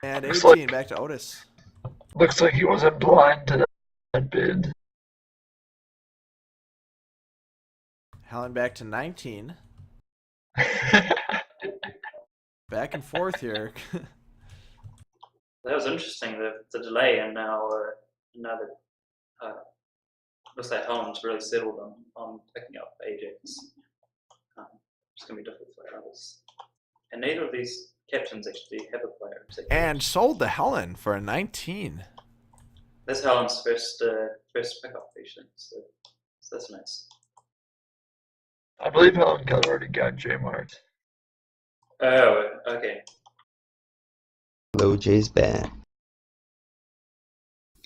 And Looks 18, like- back to Otis. Looks like he wasn't blind to that bid. Helen back to 19. Back and forth here. That was interesting, the delay, and now that looks like Helen's really settled on picking up Ajax. It's going to be difficult for others. And neither of these captains actually have a player. And sold to Helen for a 19. That's Helen's first pickup, actually, so that's nice. I believe Helen Keller already got J Mart. Oh, okay. Low J's back.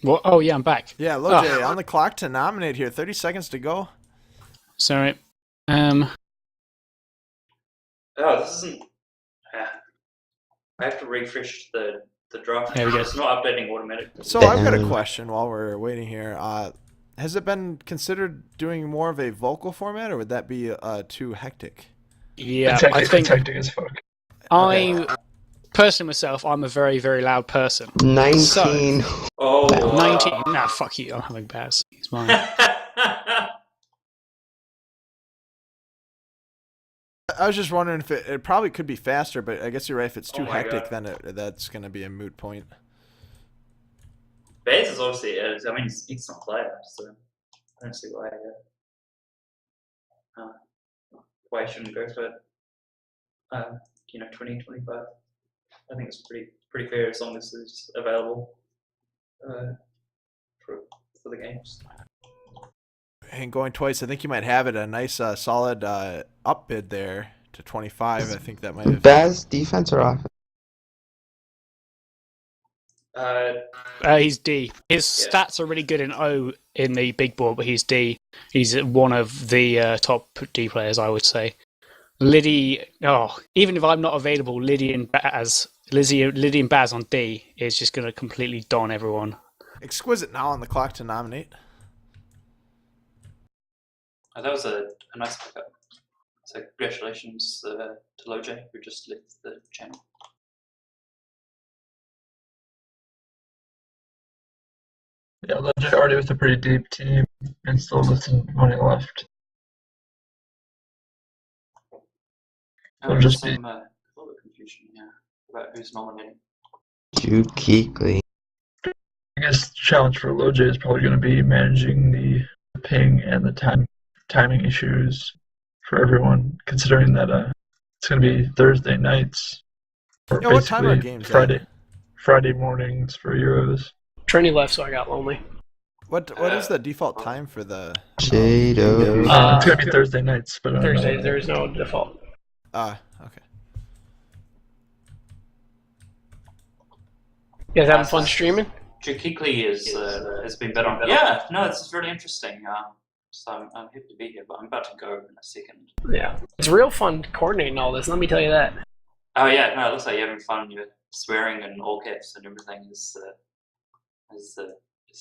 What? Oh yeah, I'm back. Yeah, Loj, on the clock to nominate here. 30 seconds to go. Sorry. Oh, this isn't. I have to refresh the draft. There we go. It's not updating automatically. So I've got a question while we're waiting here. Has it been considered doing more of a vocal format, or would that be too hectic? Yeah, It's I think hectic as fuck. I personally myself, I'm a very, very loud person. 19. Oh, 19. Nah, fuck you. I'm having Baz. He's mine. I was just wondering if it probably could be faster, but I guess you're right. If it's too my hectic, God. then that's going to be a moot point. Bez is obviously. I mean, he's not a player, so I don't see why he shouldn't go for it. 20, 25. I think it's pretty fair as long as it's available for the games. And going twice, I think you might have it a nice, solid up bid there to 25. I think that might have. Baz, defense or offense? He's D. His stats are really good in O in the big board, but he's D. He's one of the top D players, I would say. Liddy, even if I'm not available, Liddy and Baz on D is just going to completely don everyone. Exquisite now on the clock to nominate. That was a nice pickup. So congratulations to Loj, who just left the channel. Yeah, Legend already with a pretty deep team and still with some money left. There's just some a little bit of confusion here about who's nominating. Jude Keekley. I guess the challenge for Loj is probably going to be managing the ping and the timing issues for everyone, considering that it's going to be Thursday nights. Or Yeah, what time are basically games Friday mornings for Euros. Trini left, so I got lonely. What is the default time for the? Jado. It's going to be Thursday nights, but I don't know. Thursdays, there is no default. Okay. You guys having fun streaming? Chukikli has been bet on. Yeah, no, it's really interesting. So I'm happy to be here, but I'm about to go in a second. Yeah. It's real fun coordinating all this, let me tell you that. Oh yeah, no, it looks like you're having fun. You're swearing in all caps and everything is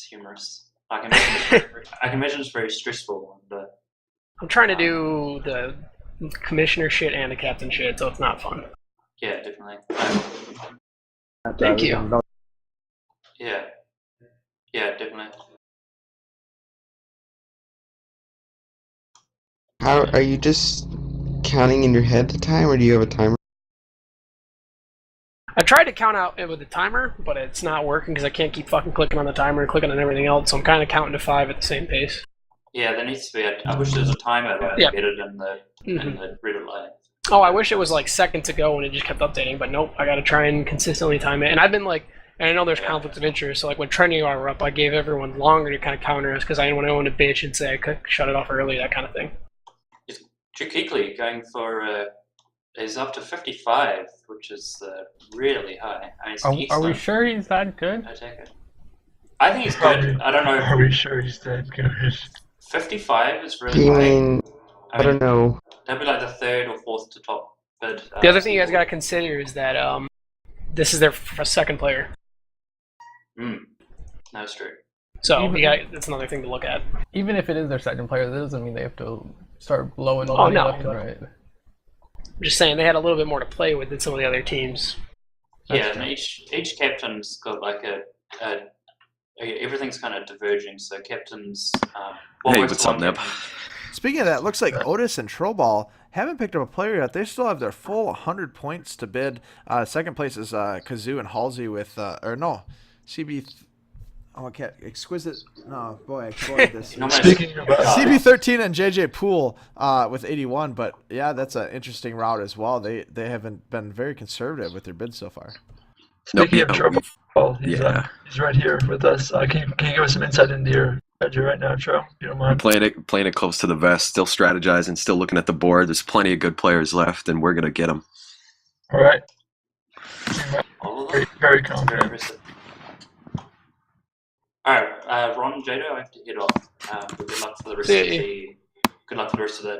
humorous. I can imagine it's very stressful. And, I'm trying to do the commissioner shit and the captain shit, so it's not fun. yeah, definitely. Thank you. Yeah, definitely. How are you just counting in your head the time, or do you have a timer? I tried to count out it with the timer, but it's not working because I can't keep fucking clicking on the timer and clicking on everything else, so I'm kind of counting to 5 at the same pace. Yeah, there needs to be. I wish there was a timer embedded in the Reddit line. Oh, I wish it was like seconds ago and it just kept updating, but nope, I gotta try and consistently time it. And I've been like, and I know there's conflicts of interest, so like when Trini and I were up, I gave everyone longer to kind of counter us because I didn't want to bitch and say I could shut it off early, that kind of thing. Chukikli going for is up to 55, which is really high. I mean, Are we sure he's that good? I take it. I think he's good. I don't know. Are we sure he's that good? 55 is really You high. mean, I don't know. That'd be like the third or fourth to top bid. The other thing you guys gotta consider is that this is their second player. No, it's true. So that's another thing to look at. Even if it is their second player, that doesn't mean they have to start blowing no. left and right. I'm just saying they had a little bit more to play with than some of the other teams. Yeah, and each captain's got like a everything's kind of diverging. So captains. Hey, works what's for up, one Neb? captain- Speaking of that, looks like Otis and Trollball haven't picked up a player yet. They still have their full 100 points to bid. Second place is Kazoo and Halsey with, Exquisite. No, boy, I exploded this. Speaking of CB13 and JJ Poole with 81, but yeah, that's an interesting route as well. They haven't been very conservative with their bids so far. Speaking of yeah, trouble, he's yeah. he's right here with us. Can you give us some insight into your strategy right now, Tro? If you don't I'm mind. playing it close to the vest, still strategizing, still looking at the board. There's plenty of good players left, and we're gonna get them. All right. All of Very, them. very It's very confident. impressive. All right, Ron and Jado, I have to head off. But good luck for the rest of the. Good luck for the rest of the.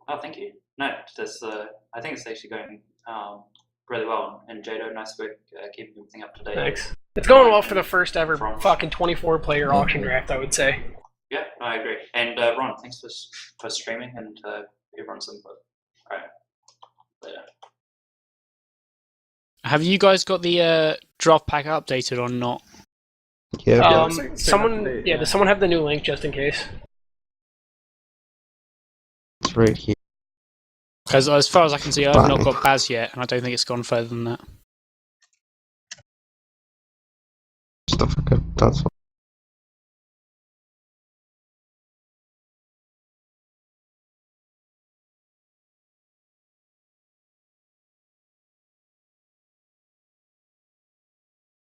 Oh, thank you. No, that's I think it's actually going really well. And Jado, nice work keeping everything up to date. Thanks. It's going well for the first ever From- fucking 24-player auction draft, I would say. Yeah, no, I agree. And Ron, thanks for streaming and everyone's input. All right, later. Have you guys got the draft pack updated or not? Yeah. Does someone have the new link just in case? It's right here. Because as far as I can see, I've not got Baz yet, and I don't think it's gone further than that. Stuff like that's what.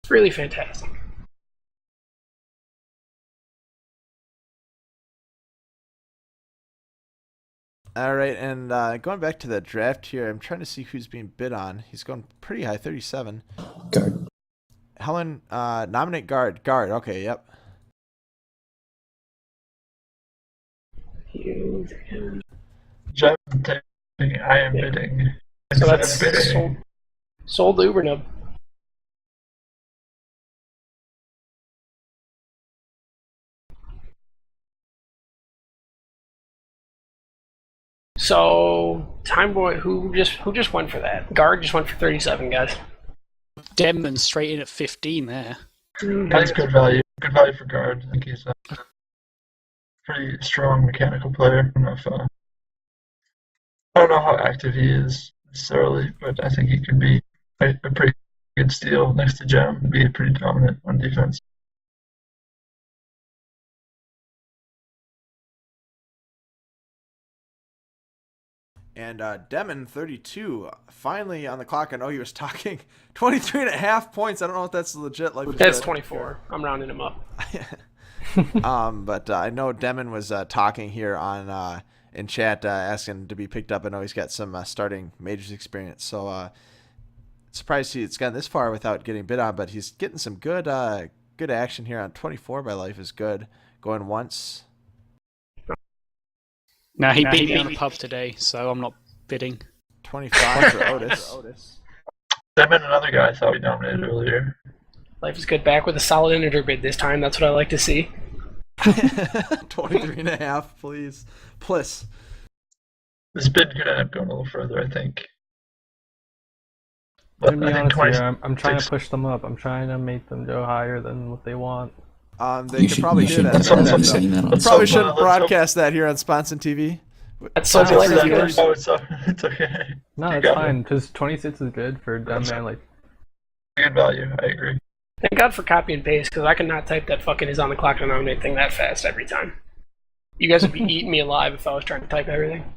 It's really fantastic. All right, and going back to the draft here, I'm trying to see who's being bid on. He's going pretty high, 37. Guard. Helen, nominate guard. Guard, okay, yep. Jeff, I am bidding. So that's bidding. sold to Ubernub. So Time Boy, who just went for that? Guard just went for 37, guys. Denman straight in at 15 there. That's good value. Good value for guard. I think he's a pretty strong mechanical player. I don't know how active he is necessarily, but I think he could be a pretty good steal next to Gem. Be pretty dominant on defense. And Demon, 32, finally on the clock. I know he was talking 23 and a half points. I don't know if that's legit. Like That's 24. I'm rounding him up. But I know Demon was talking here on in chat, asking to be picked up. I know he's got some starting majors experience. So surprised it's gotten this far without getting bid on, but he's getting some good action here on 24 by Life is good. Going once. Now he beat me on the pub today, so I'm not bidding. 25 for Otis. Them and another guy I thought we dominated earlier. Life is good back with a solid integer bid this time. That's what I like to see. 23 and a half, please. Plus. This bid could end up going a little further, I think. To be I think honest 20 here, I'm trying to push them up. I'm trying to make them go higher than what they want. They could probably do that. Probably shouldn't broadcast that here on Sponson TV. That's so Oh, viewers. it's okay. No, You it's got fine, because 26 is good for a dumb man like... Good value, I agree. Thank God for copy and paste, because I could not type that fucking is on the clock to nominate thing that fast every time. You guys would be eating me alive if I was trying to type everything.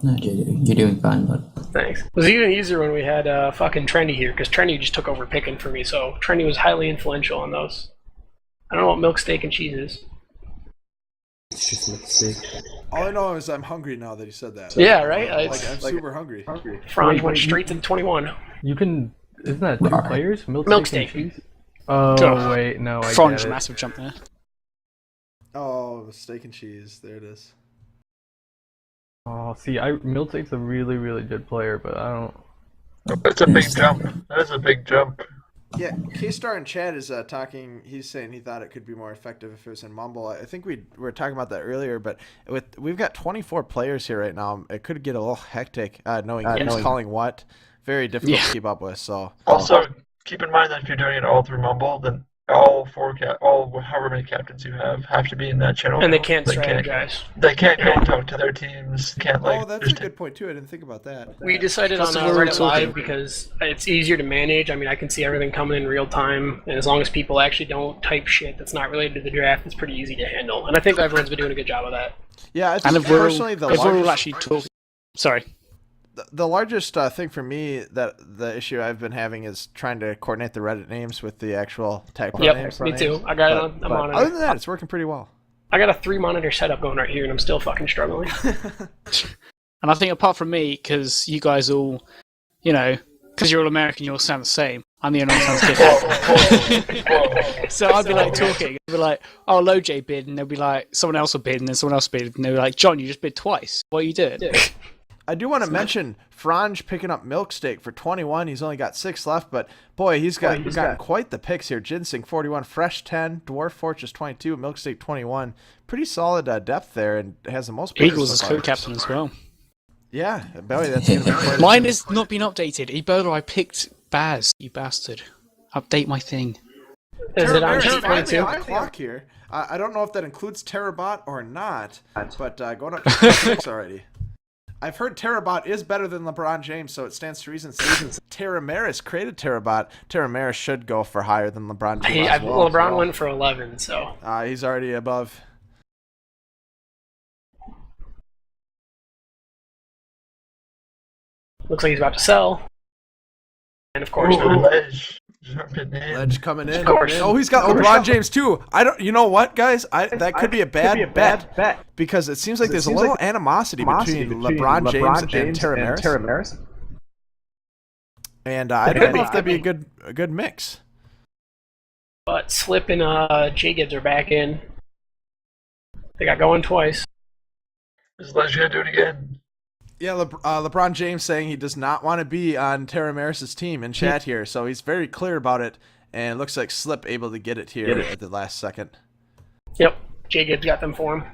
No, you're doing fine, bud. Thanks. It was even easier when we had fucking Trendy here, because Trendy just took over picking for me, so Trendy was highly influential on those. I don't know what milk, steak, and cheese is. It's just a mistake. All I know is I'm hungry now that you said that. Yeah, right? I'm super hungry. Franz went straight to the 21. You can... Isn't that two Rawr. players? Milk steak steak. and cheese? Oh, Ugh. wait, no, I Franz, get it. massive jump there. Oh, steak and cheese. There it is. Oh, see, Miltake's a really, really good player, but I don't... That's a big jump. That is a big jump. Yeah, K-Star in chat is talking. He's saying he thought it could be more effective if it was in Mumble. I think we were talking about that earlier, but we've got 24 players here right now. It could get a little hectic knowing who's calling what. Very difficult to keep up with. So Also, keep in mind that if you're doing it all through Mumble, then all however many captains you have to be in that channel. And they can't strategize. They can't go and talk to their teams. Can't that's a good point too. I didn't think about that. We decided on Reddit Live because it's easier to manage. I mean, I can see everything coming in real time, and as long as people actually don't type shit that's not related to the draft, it's pretty easy to handle. And I think everyone's been doing a good job of that. Yeah, I think personally if we're all actually talking. Sorry. The largest thing for me that the issue I've been having is trying to coordinate the Reddit names with the actual tag pro names. Me too. I got it on a monitor. Other than that, it's working pretty well. I got a 3-monitor setup going right here, and I'm still fucking struggling. And I think apart from me, because you guys all, because you're all American, you all sound the same. I'm the only one who sounds different. So I'd be like talking, I'd be like, oh, LoJ bid, and they'll be like, someone else will bid, and then someone else bid, and they'll be like, John, you just bid twice. What are you doing? I do want to mention Franj picking up Milksteak for 21. He's only got 6 left, but boy, he's gotten quite the picks here. Ginseng 41, Fresh 10, Dwarf Fortress 22, Milksteak 21. Pretty solid depth there, and has the most picks. Eagles is co-captain as well. Yeah, Bowie, that's going to be quite Mine has not been updated. Ebola, I picked Baz, you bastard. Update my thing. Is it on finally on the clock here. I don't know if that includes Terabot or not, but going up to 6 already. I've heard Terabot is better than LeBron James, so it stands to reason. Terra Maris created Terabot. Terra Maris should go for higher than LeBron James. LeBron went for 11, so. He's already above. Looks like he's about to sell. And of course, Ledge coming in. Oh, he's got LeBron James too. You know what, guys? That could be a bad bet because it seems like there's a little animosity between LeBron James and Terra Maris. And I don't know if that'd be a good mix. But Slip and J Gibbs are back in. They got going twice. Is Ledge gonna do it again? Yeah, LeBron James saying he does not want to be on Terra Maris' team in chat here, so he's very clear about it, and it looks like Slip able to get it here at the last second. Yep, J Gibbs got them for him.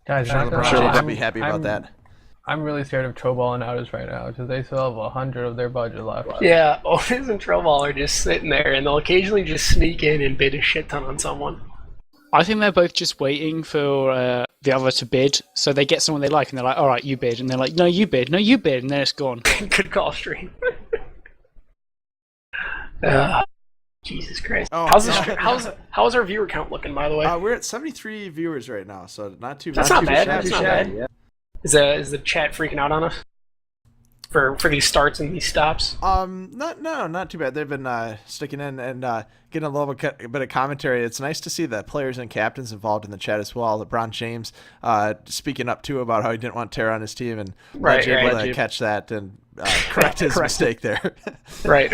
Guys, I'm sure LeBron will be happy about that. I'm really scared of Troball and Otis right now because they still have 100 of their budget left. Yeah, Otis and Troball are just sitting there, and they'll occasionally just sneak in and bid a shit ton on someone. I think they're both just waiting for the other to bid, so they get someone they like, and they're like, all right, you bid, and they're like, no, you bid, and then it's gone. Good call, stream. Jesus Christ. Oh, how's our viewer count looking, by the way? We're at 73 viewers right now, so not too bad. That's not bad. Yeah. Is the chat freaking out on us for these starts and these stops? Not too bad. They've been sticking in and getting a little bit of commentary. It's nice to see the players and captains involved in the chat as well. LeBron James speaking up too about how he didn't want Terra on his team, and able to catch that and correct his mistake there. Right.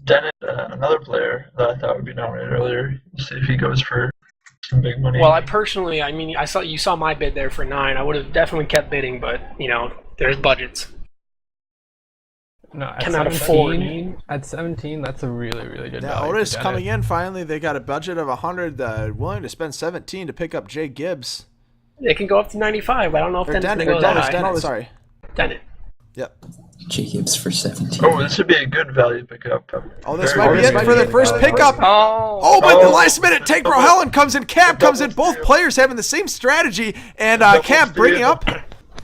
Dennett, another player that I thought would be nominated earlier. We'll see if he goes for some big money. Well, you saw my bid there for 9. I would have definitely kept bidding, but there's budgets. No, at cannot afford. At 17, that's a really, really good value. Otis coming in finally. They got a budget of 100, willing to spend 17 to pick up Jay Gibbs. They can go up to 95. I don't know if Dennett goes that high. Dennett. Yep. Jay Gibbs for 17. Oh, this would be a good value pickup. Oh, this might be it for the first pickup. But the last minute, Tank Bro Helen comes in, Cab comes in. Both players having the same strategy, and Cab bringing up.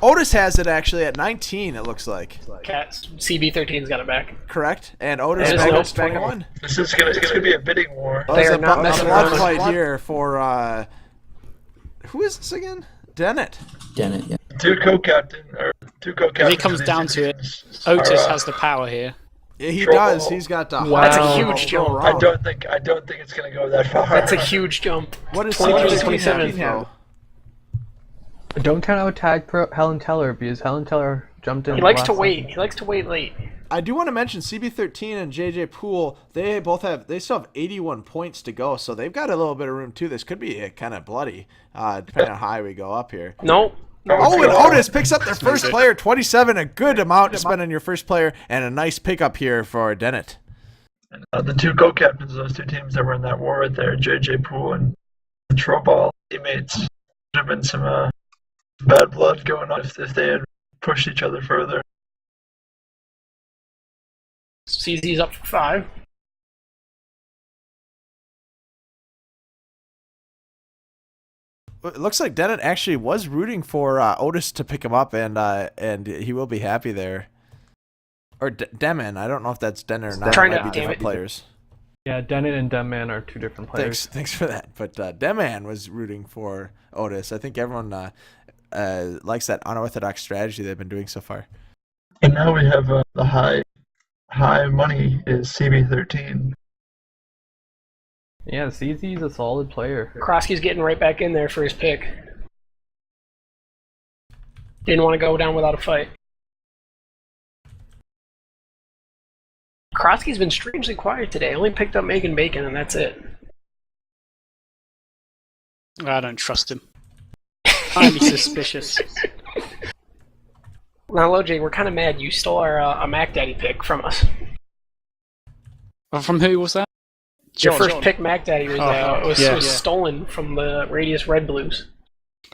Otis has it actually at 19, it looks like. CB13's got it back. Correct. And Otis back up to 21. This is gonna be a bidding war. They are not messing around. Fight here for who is this again? Dennett, yeah. Two co-captains. If it comes down to it, Otis has the power here. Yeah, he does. He's got the. Wow. That's a huge jump. I don't think it's gonna go that far. That's a huge jump. What is 27 now? Don't try to attack Helen Teller because Helen Teller jumped in. He likes to wait. He likes to wait late. I do want to mention CB13 and JJ Poole. They still have 81 points to go, so they've got a little bit of room too. This could be kind of bloody, depending on how high we go up here. Nope. Oh, and Otis picks up their first player, 27, a good amount to spend on your first player, and a nice pickup here for Dennett. And the two co-captains of those two teams that were in that war right there, JJ Poole and Troball teammates, would have been some bad blood going on if they had pushed each other further. CZ's up for 5. It looks like Dennett actually was rooting for Otis to pick him up, and he will be happy there. Or Demen. I don't know if that's Dennett or not. Trying it to might be different players. Yeah, Dennett and Demman are two different players. Thanks for that. But Deman was rooting for Otis. I think everyone likes that unorthodox strategy they've been doing so far. And now we have the high money is CB13. Yeah, CZ's a solid player. Krosky's getting right back in there for his pick. Didn't want to go down without a fight. Krosky's been strangely quiet today. Only picked up Megan Bacon, and that's it. I don't trust him. Highly suspicious. Now, LoJ, we're kind of mad. You stole our Mac Daddy pick from us. From who was that? Your first pick, Mac Daddy, was Yeah. stolen from the Radius Red Blues.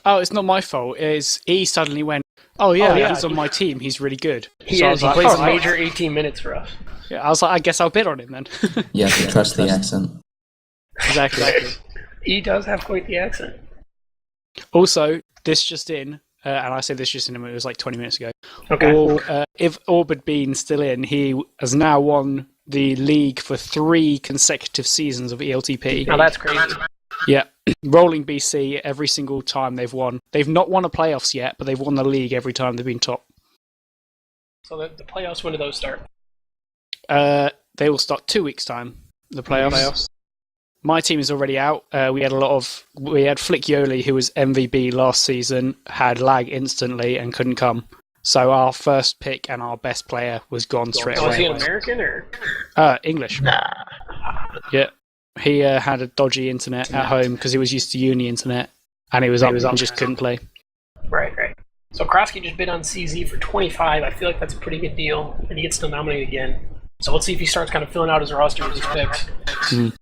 Oh, it's not my fault. He suddenly went, oh yeah, he's on my team. He's really good. He So I is. was He like, plays oh, a major 18 minutes for us. Yeah, I was like, I guess I'll bid on him then. You have to trust the accent. Exactly. He does have quite the accent. Also, this just in, and I said this just in, it was like 20 minutes ago. Okay. If Orb had been still in, he has now won the league for 3 consecutive seasons of ELTP. Now that's crazy. Yeah. Rolling BC every single time they've won. They've not won a playoffs yet, but they've won the league every time they've been top. So the playoffs, when do those start? They will start 2 weeks' time, the playoffs. My team is already out. We had Flick Yoli, who was MVP last season, had lag instantly and couldn't come. So our first pick and our best player was gone straight away. Was he an American or? English. Nah. Yeah. He had a dodgy internet at home because he was used to uni internet, and he was up and just couldn't play. Right. So Krosky just bid on CZ for 25. I feel like that's a pretty good deal, and he gets to nominate again. So let's see if he starts kind of filling out his roster with his picks.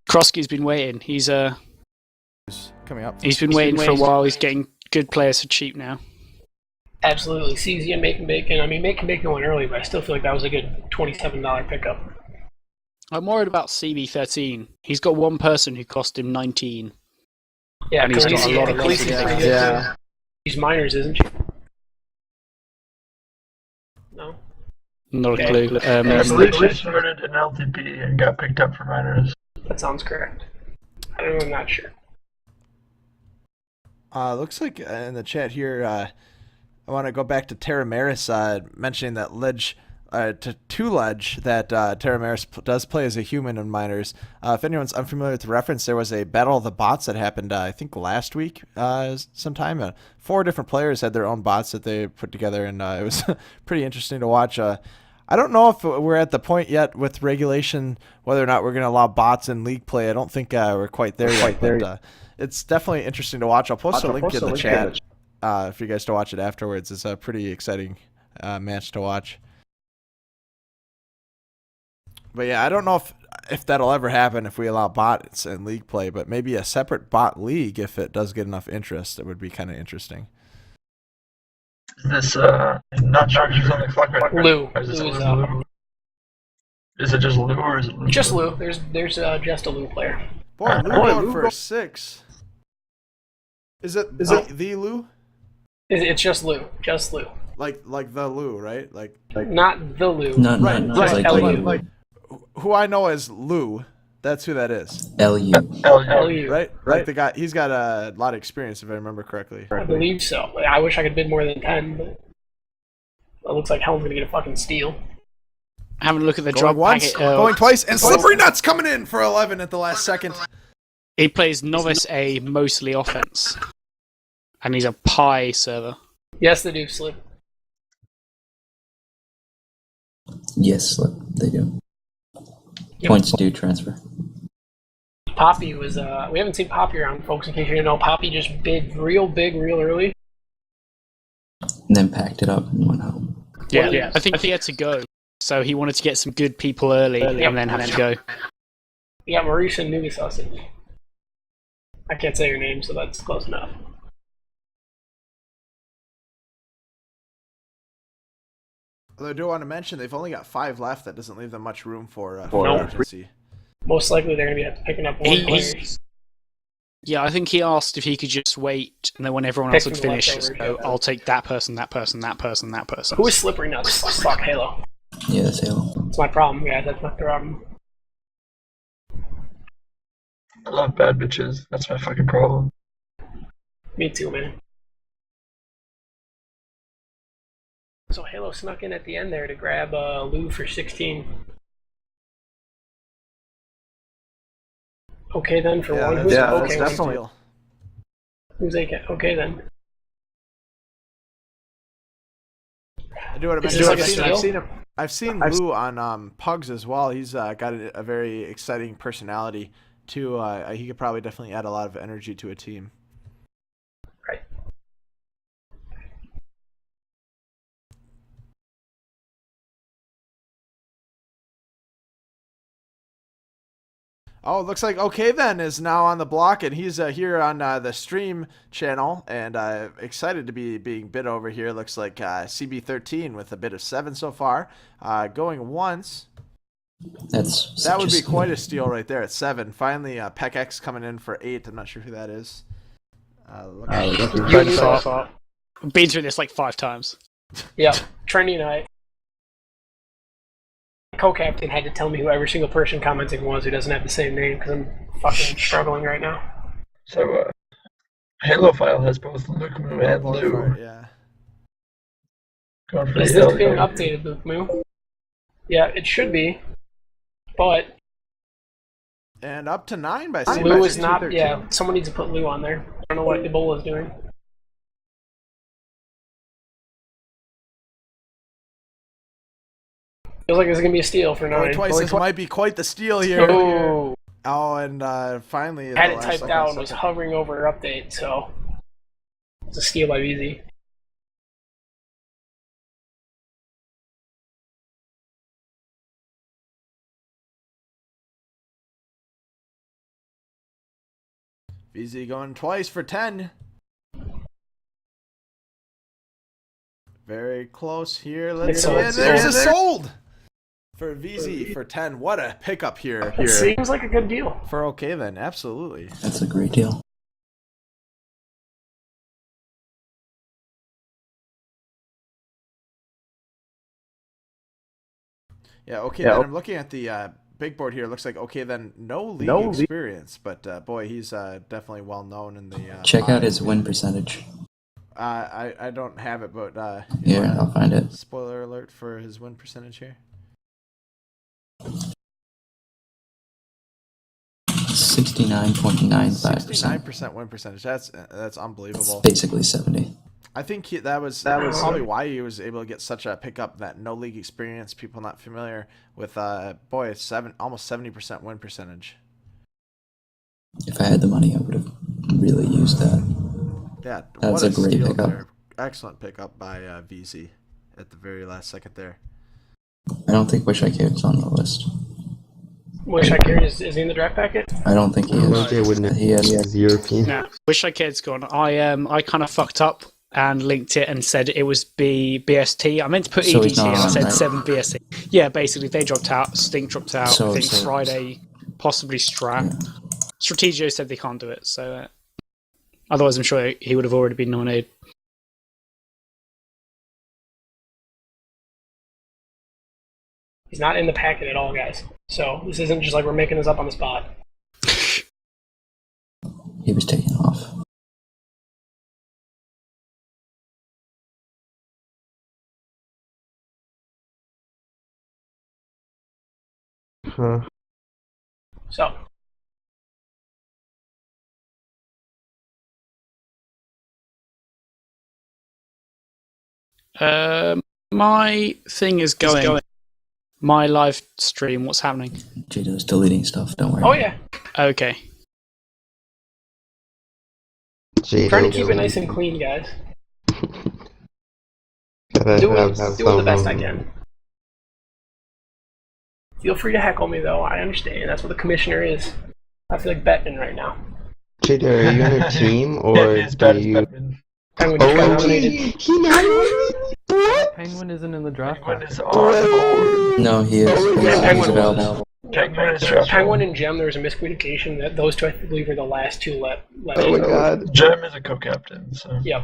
Krosky's been waiting. He's coming up. He's been waiting for a while. He's getting good players for cheap now. Absolutely. CZ and Macon Bacon. I mean, Macon Bacon went early, but I still feel like that was a good $27 pickup. I'm worried about CB13. He's got one person who cost him 19. Yeah, and he's got a lot of Khaleesi's pretty good too. He's minors, isn't she? No? Not a clue. She started in LTP and got picked up for minors. That sounds correct. I'm not sure. Looks like in the chat here, I want to go back to Terra Maris mentioning that Ledge, to Ledge, that Terra Maris does play as a human in minors. If anyone's unfamiliar with the reference, there was a Battle of the Bots that happened, I think, last week sometime. 4 different players had their own bots that they put together, and it was pretty interesting to watch. I don't know if we're at the point yet with regulation whether or not we're going to allow bots in league play. I don't think we're quite there yet, but it's definitely interesting to watch. I'll post a link in the chat for you guys to watch it afterwards. It's a pretty exciting match to watch. But yeah, I don't know if that'll ever happen if we allow bots in league play, but maybe a separate bot league if it does get enough interest. It would be kind of interesting. This not sure if she's on the clock right now. Lou. Is it just Lou or is it Lou? Just Lou. There's just a Lou player. Boy, Lou going for 6. Is it the Lou? It's just Lou. Just Lou. Like the Lou, right? Like not the Lou. No, Just like LU. who I know as Lou. That's who that is. LU. LU. Right? Like the guy. He's got a lot of experience, if I remember correctly. I believe so. I wish I could bid more than 10, but it looks like Helen's gonna get a fucking steal. Having a look at the Going drop once, packet. going twice, and Slippery Nuts coming in for 11 at the last second. He plays Novice A, mostly offense. And he's a Pi server. Yes, they do, Slip. Yes, they do. Yep. Points do transfer. Poppy was, we haven't seen Poppy around, folks, in case you didn't know. Poppy just bid real big, real early. And then packed it up and went home. Yeah. I think he had to go. so he wanted to get some good people early and then have to go. Yeah, Maurice and Newey Sausage. I can't say your name, so that's close enough. Although I do want to mention they've only got 5 left. That doesn't leave them much room for agency. Most likely they're going to be picking up more players. Yeah, I think he asked if he could just wait, and then when everyone else had finished, so I'll take that person, that person, that person, that person. Who is slippery nuts? Fuck Halo. Yeah, that's Halo. That's my problem, guys. That's my problem. I love bad bitches. That's my fucking problem. Me too, man. So Halo snuck in at the end there to grab Lou for 16. Okay then, for one. Who's okay? That's definitely. Who's okay then? I do want to mention. I've seen Lou on Pugs as well. He's got a very exciting personality too. He could probably definitely add a lot of energy to a team. Right. Oh, it looks like Okay Then is now on the block, and he's here on the stream channel, and excited to be being bid over here. Looks like CB13 with a bid of 7 so far. Going once. That would be quite a steal right there at 7. Finally, PECX coming in for 8. I'm not sure who that is. Been through this like 5 times. Yeah, Trendy and I. Co-captain had to tell me who every single person commenting was who doesn't have the same name because I'm fucking struggling right now. So, Halo File has both Luke Moo and Lou. Yeah. Is this being updated, Luke Moo? Yeah, it should be. But. And up to 9 by Lou is not. Yeah, someone needs to put Lou on there. I don't know what Ebola is doing. Feels like it's gonna be a steal for 9. Twice this might be quite the steal here. Oh, and finally, had it typed out and was hovering over update, so it's a steal by VZ. VZ going twice for 10. Very close here. Let's see. And there's a sold for VZ for 10. What a pickup here. It seems like a good deal. For Okay Then, absolutely. That's a great deal. Yeah, Okay Then. I'm looking at the big board here. Looks like Okay Then, no league experience, but boy, he's definitely well known in the. Check out his win percentage. I don't have it, but yeah, I'll find it. Spoiler alert for his win percentage here. 69.95%. 69% win percentage. That's unbelievable. It's basically 70. I think that was probably why he was able to get such a pickup. That no league experience, people not familiar with. Boy, it's almost 70% win percentage. If I had the money, I would have really used that. Yeah, that's a great pickup. There. Excellent pickup by VZ at the very last second there. I don't think Wish I Cared is on the list. Wish I Cared is he in the draft packet? I don't think he is. He has European. No, Wish I Cared's gone. I kind of fucked up and linked it and said it was BST. I meant to put EDT and I said 7 BST. Yeah, basically they dropped out. Stink dropped out. I think Friday, possibly Strat. Yeah. Strategio said they can't do it, so otherwise I'm sure he would have already been nominated. He's not in the packet at all, guys. So this isn't just like we're making this up on the spot. He was taken off. Huh. So. My thing is going. My live stream, what's happening? Jito's deleting stuff, don't worry. Oh, yeah. Okay. Trying to keep it nice and clean, guys. Doing the best I can. Feel free to heckle me, though. I understand. That's what the commissioner is. I feel like Batman right now. Jada, are you on a team or Yeah, he's bad as do you? Batman. Penguin just got Oh, nominated. he nominated me? What? Penguin isn't in the draft. Penguin is on board. No, he is. Yeah, He's Penguin available. Penguin is drafted. Penguin and Gem, there was a miscommunication that those two, I believe, were the last two let Oh my in. god. Gem is a co-captain, so. Yep.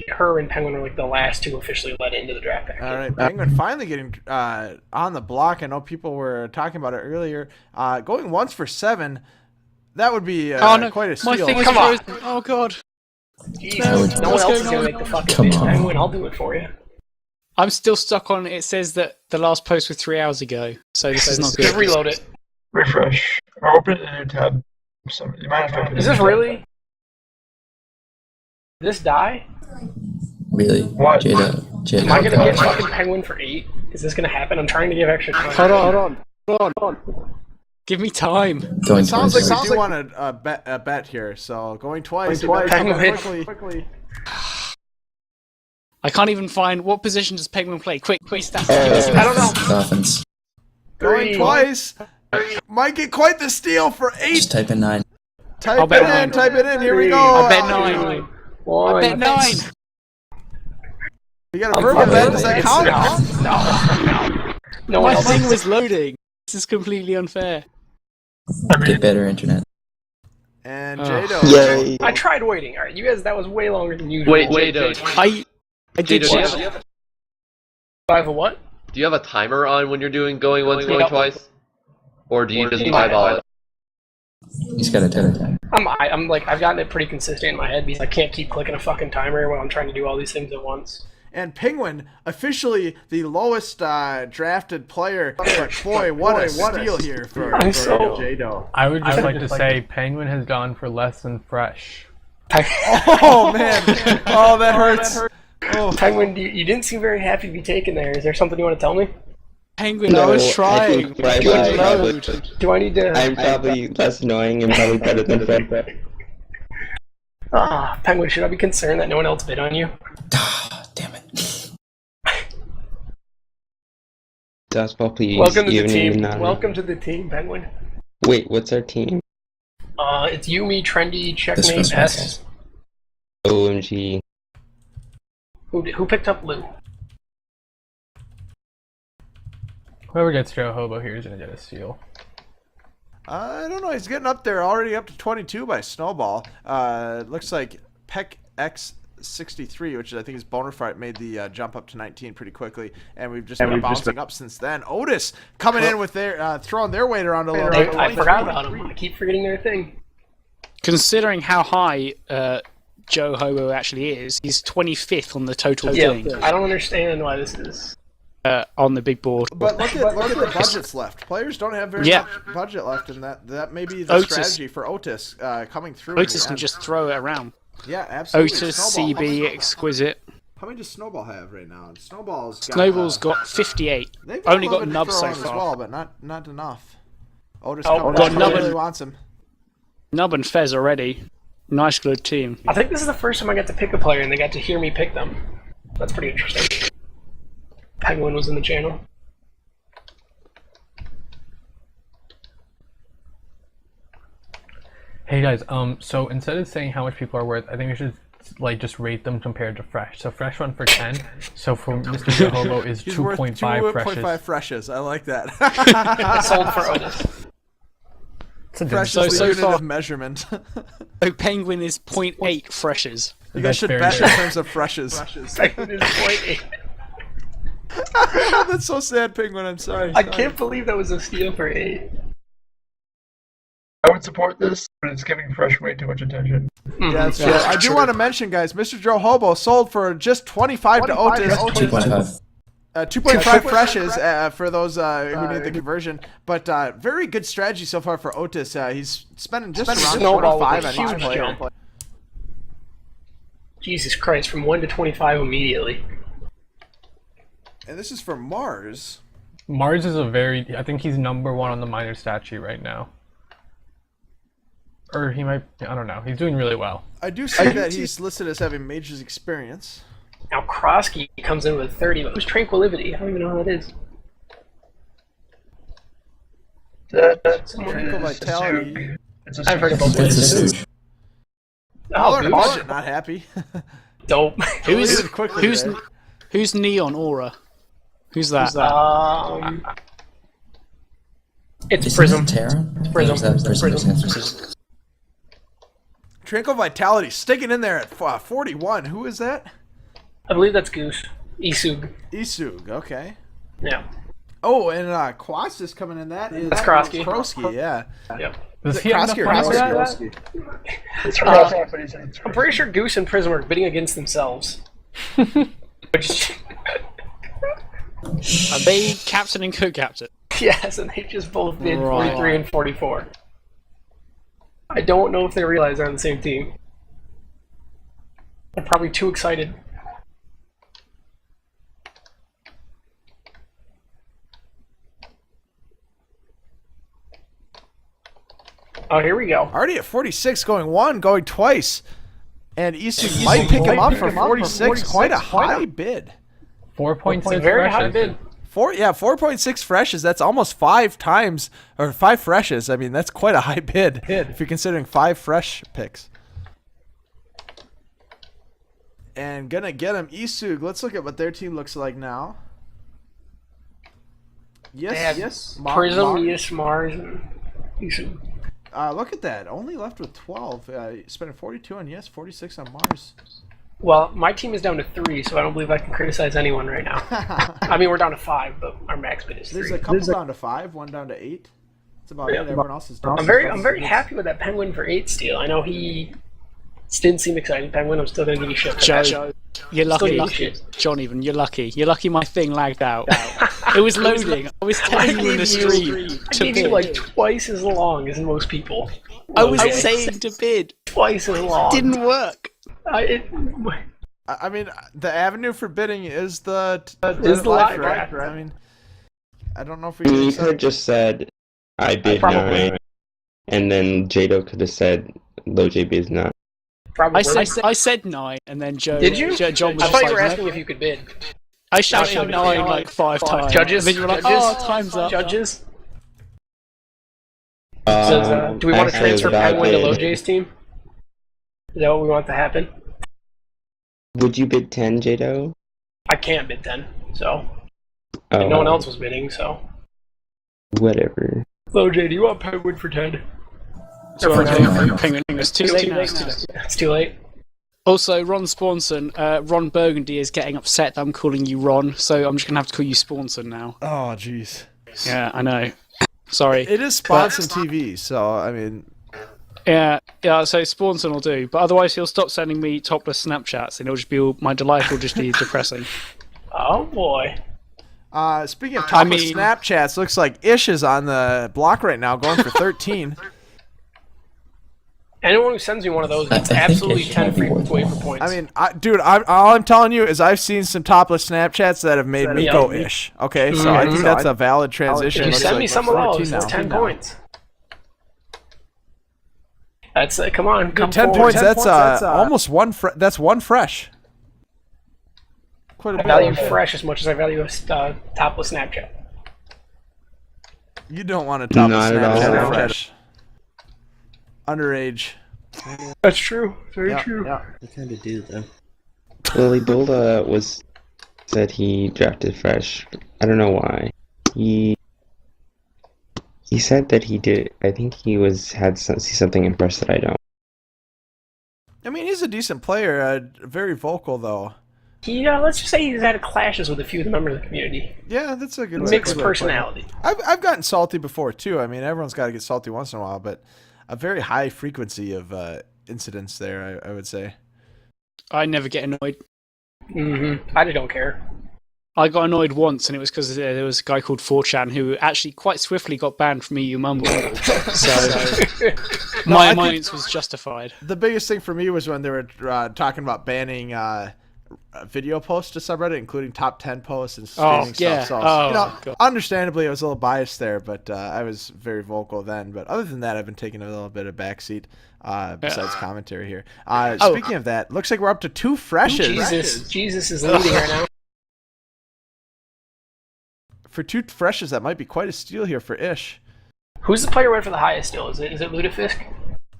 Her and Penguin were like the last two officially let into the draft package. All right, Penguin finally getting on the block. I know people were talking about it earlier. Going once for 7, that would be quite a steal. My thing is Come on. frozen. Oh god. Jesus, no one what's else is going gonna on? make the fucking Come bitch. on. Penguin, I'll do it for you. I'm still stuck on. It says that the last post was 3 hours ago, so this is not Just good. reload it. Refresh. Or open a new tab. So you might have to open Is a this new tab. really? Did this die? Really? What? Jada. Am I gonna get Jada. fucking Penguin for 8? Is this gonna happen? I'm trying to give extra time. Hold on. Give me time. Going It sounds twice. like we do want a bet here. So going twice. Penguin. Quickly. I can't even find what position does Penguin play. Quick stats. I don't know. Dolphins. Going 3. twice. Might get quite the steal for 8. Just type in 9. Type bet it in. 9. Type it in. Here we 3. go. I bet 9. One. I bet 9. You got a verbal bet. Does that count? No one My else. thing was loading. This is completely unfair. Get better internet. And Oh. Jado. Yay. I tried waiting. Alright, you guys, that was way longer than usual. Wait, I did Jado, shit. I have a what? do you have a timer on when you're doing going once, going Yeah. twice? Or do you just Yeah. eyeball it? He's got a timer. I'm like, I've gotten it pretty consistent in my head because I can't keep clicking a fucking timer when I'm trying to do all these things at once. And Penguin, officially the lowest drafted player. But boy, what a steal here for Jado. I would just like to say Penguin has gone for less than fresh. Oh man. Oh, that hurts. Oh. Penguin, you didn't seem very happy to be taken there. Is there something you want to tell me? Penguin, I was I trying. think Fred Good is load. probably- Do I need to... I'm probably less annoying and probably better than Fred. Penguin, should I be concerned that no one else bid on you? Damn it. Dustball, please. Welcome to the even team. if not- Welcome to the team, Penguin. Wait, what's our team? It's you, me, Trendy, This Checkmate, was S. OMG. Who picked up Lou? Whoever gets Joe Hobo here is gonna get a steal. I don't know. He's getting up there, already up to 22 by Snowball. Looks like Peck X63, which I think is Bonafide, made the jump up to 19 pretty quickly, and we've just been bouncing up since then. Otis coming in with their throwing their weight around a little bit. I forgot about him. I keep forgetting their thing. Considering how high Joe Hobo actually is, he's 25th on the total Yeah, thing I don't understand why this is. on the big board. But look at the budgets left. Players don't have very much budget left, and that may be the Otis. strategy for Otis coming through. in Otis the can end. just throw it around. Yeah, absolutely. Otis, Snowball. CB, Exquisite. How many does Snowball have right now? Snowball's got 58. They've Only a got little bit Nub to so throw in as far. well, but not enough. Otis Oh, coming got in, Nub really and- wants him. Nub and Fez already. Nice good team. I think this is the first time I got to pick a player and they got to hear me pick them. That's pretty interesting. Penguin was in the channel. Hey guys, so instead of saying how much people are worth, I think we should like just rate them compared to fresh. So fresh went for 10. So for Mr. Joe Hobo is He's worth 2.5 freshes. 2.5 freshes. I like that. Sold for Otis. It's a Fresh So- is the so unit far- of measurement. So Penguin is 0.8 freshes. You guys That's should very bet in true. terms of freshes. Penguin is 0.8. That's so sad, Penguin. I'm sorry. I can't believe that was a steal for 8. I would support this, but it's giving Fresh way too much attention. Yeah, that's true. I do want to mention, guys, Mr. Joe Hobo sold for just 25 to Otis. 2.5. 2.5 freshes for those who need the conversion. But very good strategy so far for Otis. He's spending just around Snowball 25 with a on each huge player. jump. Jesus Christ, from 1 to 25 immediately. And this is for Mars. Mars is I think he's number 1 on the minor stat sheet right now. Or he might, I don't know. He's doing really well. I do see that he's listed as having Majors experience. Now Krosky comes in with 30, but who's Tranquility? I don't even know who that is. Tranquil Vitality. I've heard about It's a this. Suge. Oh, Baller Budget, not happy. dope. Who's Neon Aura? Who's that? It's Isn't Prism. it Terra? Prism. Or is that Prism? Prism. Tranquil Vitality sticking in there at 41. Who is that? I believe that's Goose. Isug. Isug, okay. Yeah. Oh, and Quas is coming in. That is That's Krosky. Krosky, yeah. Yep. Does he have enough money for that? I'm pretty sure Goose and Prism are bidding against themselves. Which, Are they captain and co-captain? yes, and they just both bid Right. 43 and 44. I don't know if they realize they're on the same team. They're probably too excited. Oh, here we go. Already at 46, going twice. And Isug might pick him up for 46. Quite a high bid. 4.6 Very high freshes. bid. 4.6 freshes. That's almost 5 times, or 5 freshes. I mean, that's quite a high bid if you're considering 5 fresh picks. And gonna get him Isug. Let's look at what their team looks like now. Yes. Prism, yes, Mars, and Isug. Look at that. Only left with 12. Spending 42 on Yes, 46 on Mars. Well, my team is down to 3, so I don't believe I can criticize anyone right now. I mean, we're down to 5, but our max bid is 3. There's a couple down to 5, one down to 8. That's about it. Everyone else is down. I'm very happy with that Penguin for 8 steal. I know he didn't seem exciting, Penguin. I'm still gonna give you shit. Joe, you're lucky. Shit. John, even you're lucky. You're lucky. My thing lagged out. It was loading. I was telling you in the stream I to gave you bid. like twice as long as most people. I was Okay. saying to bid. Twice as long. Didn't work. I mean, the avenue for bidding is the live right? draft. I mean, I don't know if we I can mean, you accept- could have just said, I bid Probably. 9, and then Jado could have said, low JB is not. Probably. I said 9, and then Joe. Did you? John was I just thought you were like, asking if you could bid. I shouted 9 like 5 times. Judges? And then you were like, Judges? oh, time's up. Judges? Do we want to actually, transfer that Penguin to bid- LoJ's team? Is that what we want to happen? Would you bid 10, Jado? I can't bid 10, so. Oh, And no one else was bidding, so. Whatever. LoJ, do you want Penguin for 10? Penguin, it's too late now. It's too late. Also, Ron Spawnson, Ron Burgundy is getting upset that I'm calling you Ron, so I'm just going to have to call you Spawnson now. Oh, jeez. Yeah, I know. Sorry. It is Sponson TV, so, I mean... Yeah, so Spawnson will do, but otherwise he'll stop sending me topless Snapchats, and it'll just be my delight will just be depressing. Oh, boy. Speaking of topless mean- Snapchats, looks like Ish is on the block right now, going for 13. Anyone who sends me one of those gets I think absolutely it 10 should free be worth waiver more. points. I mean, dude, all I'm telling you is I've seen some topless Snapchats that have made me go Ish. Okay, so I think that's a valid transition. if you Looks send like me we're some of 14 those, that's now. 10 points. That's come on, come 10 forward. points. That's almost one. That's one fresh. Quite a I bit. value fresh as much as I value a topless Snapchat. You don't want a topless Not at all. Snapchat fresh. Underage. That's true. Very Yeah, true. yeah. I kind of do, though. Well, Ebola said he drafted fresh. I don't know why. He said that he did. I think he see something impressed that I don't. I mean, he's a decent player. Very vocal though. He, let's just say he's had clashes with a few of the members of the community. Yeah, that's a good way. Mixed to put it. personality. I've gotten salty before too. I mean, everyone's got to get salty once in a while, but a very high frequency of incidents there, I would say. I never get annoyed. I just don't care. I got annoyed once, and it was because there was a guy called 4chan who actually quite swiftly got banned from EU Mumble. So my annoyance was justified. The biggest thing for me was when they were talking about banning video posts to subreddit, including top 10 posts and streaming stuff. So, God. understandably, I was a little biased there, but I was very vocal then. But other than that, I've been taking a little bit of backseat besides commentary here. Speaking of that, looks like we're up to 2 freshes. Jesus is leading right now. For 2 freshes, that might be quite a steal here for Ish. Who's the player went for the highest still? Is it Ludafisk?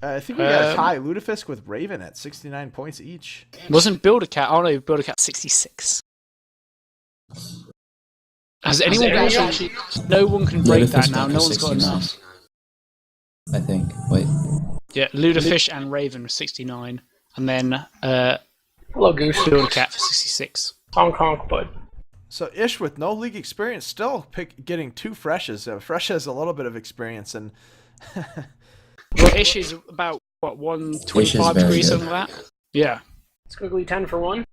I think we got a tie. Ludafisk with Raven at 69 points each. Wasn't Builder Cat? Oh no, Builder Cat 66. Has anyone actually? No one can break that now. No one's got enough. I think. Wait. Yeah, Ludafish and Raven with 69, and then Hello, Goose. Builder Cat for 66. Honk honk, bud. So Ish with no league experience still getting 2 freshes. Fresh has a little bit of experience, and well, Ish is about what 125 degrees, something like that. Yeah. Squiggly 10 for 1.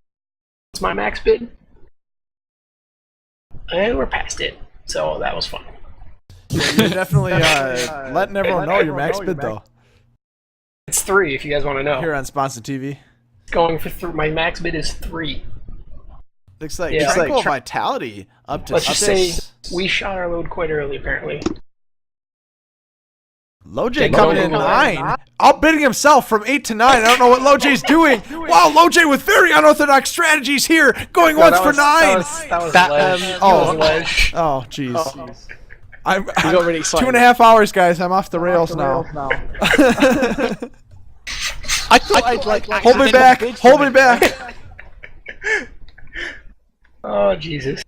It's my max bid. And we're past it, so that was fun. you're definitely letting everyone know your max bid though. It's 3 if you guys want to know. Here on Sponsored TV. Going for my max bid is 3. Looks like Tranquil Vitality up to Let's just say 6. we shot our load quite early, apparently. LoJ coming in 9. Outbidding himself from 8 to 9. I don't know what LoJ's doing. Wow, LoJ with very unorthodox strategies here. Going once for 9. That was Ledge. Oh, jeez. I'm got really excited. 2.5 hours, guys. I'm off the rails now. I thought I'd like. Hold me back. Hold me back. Oh, Jesus.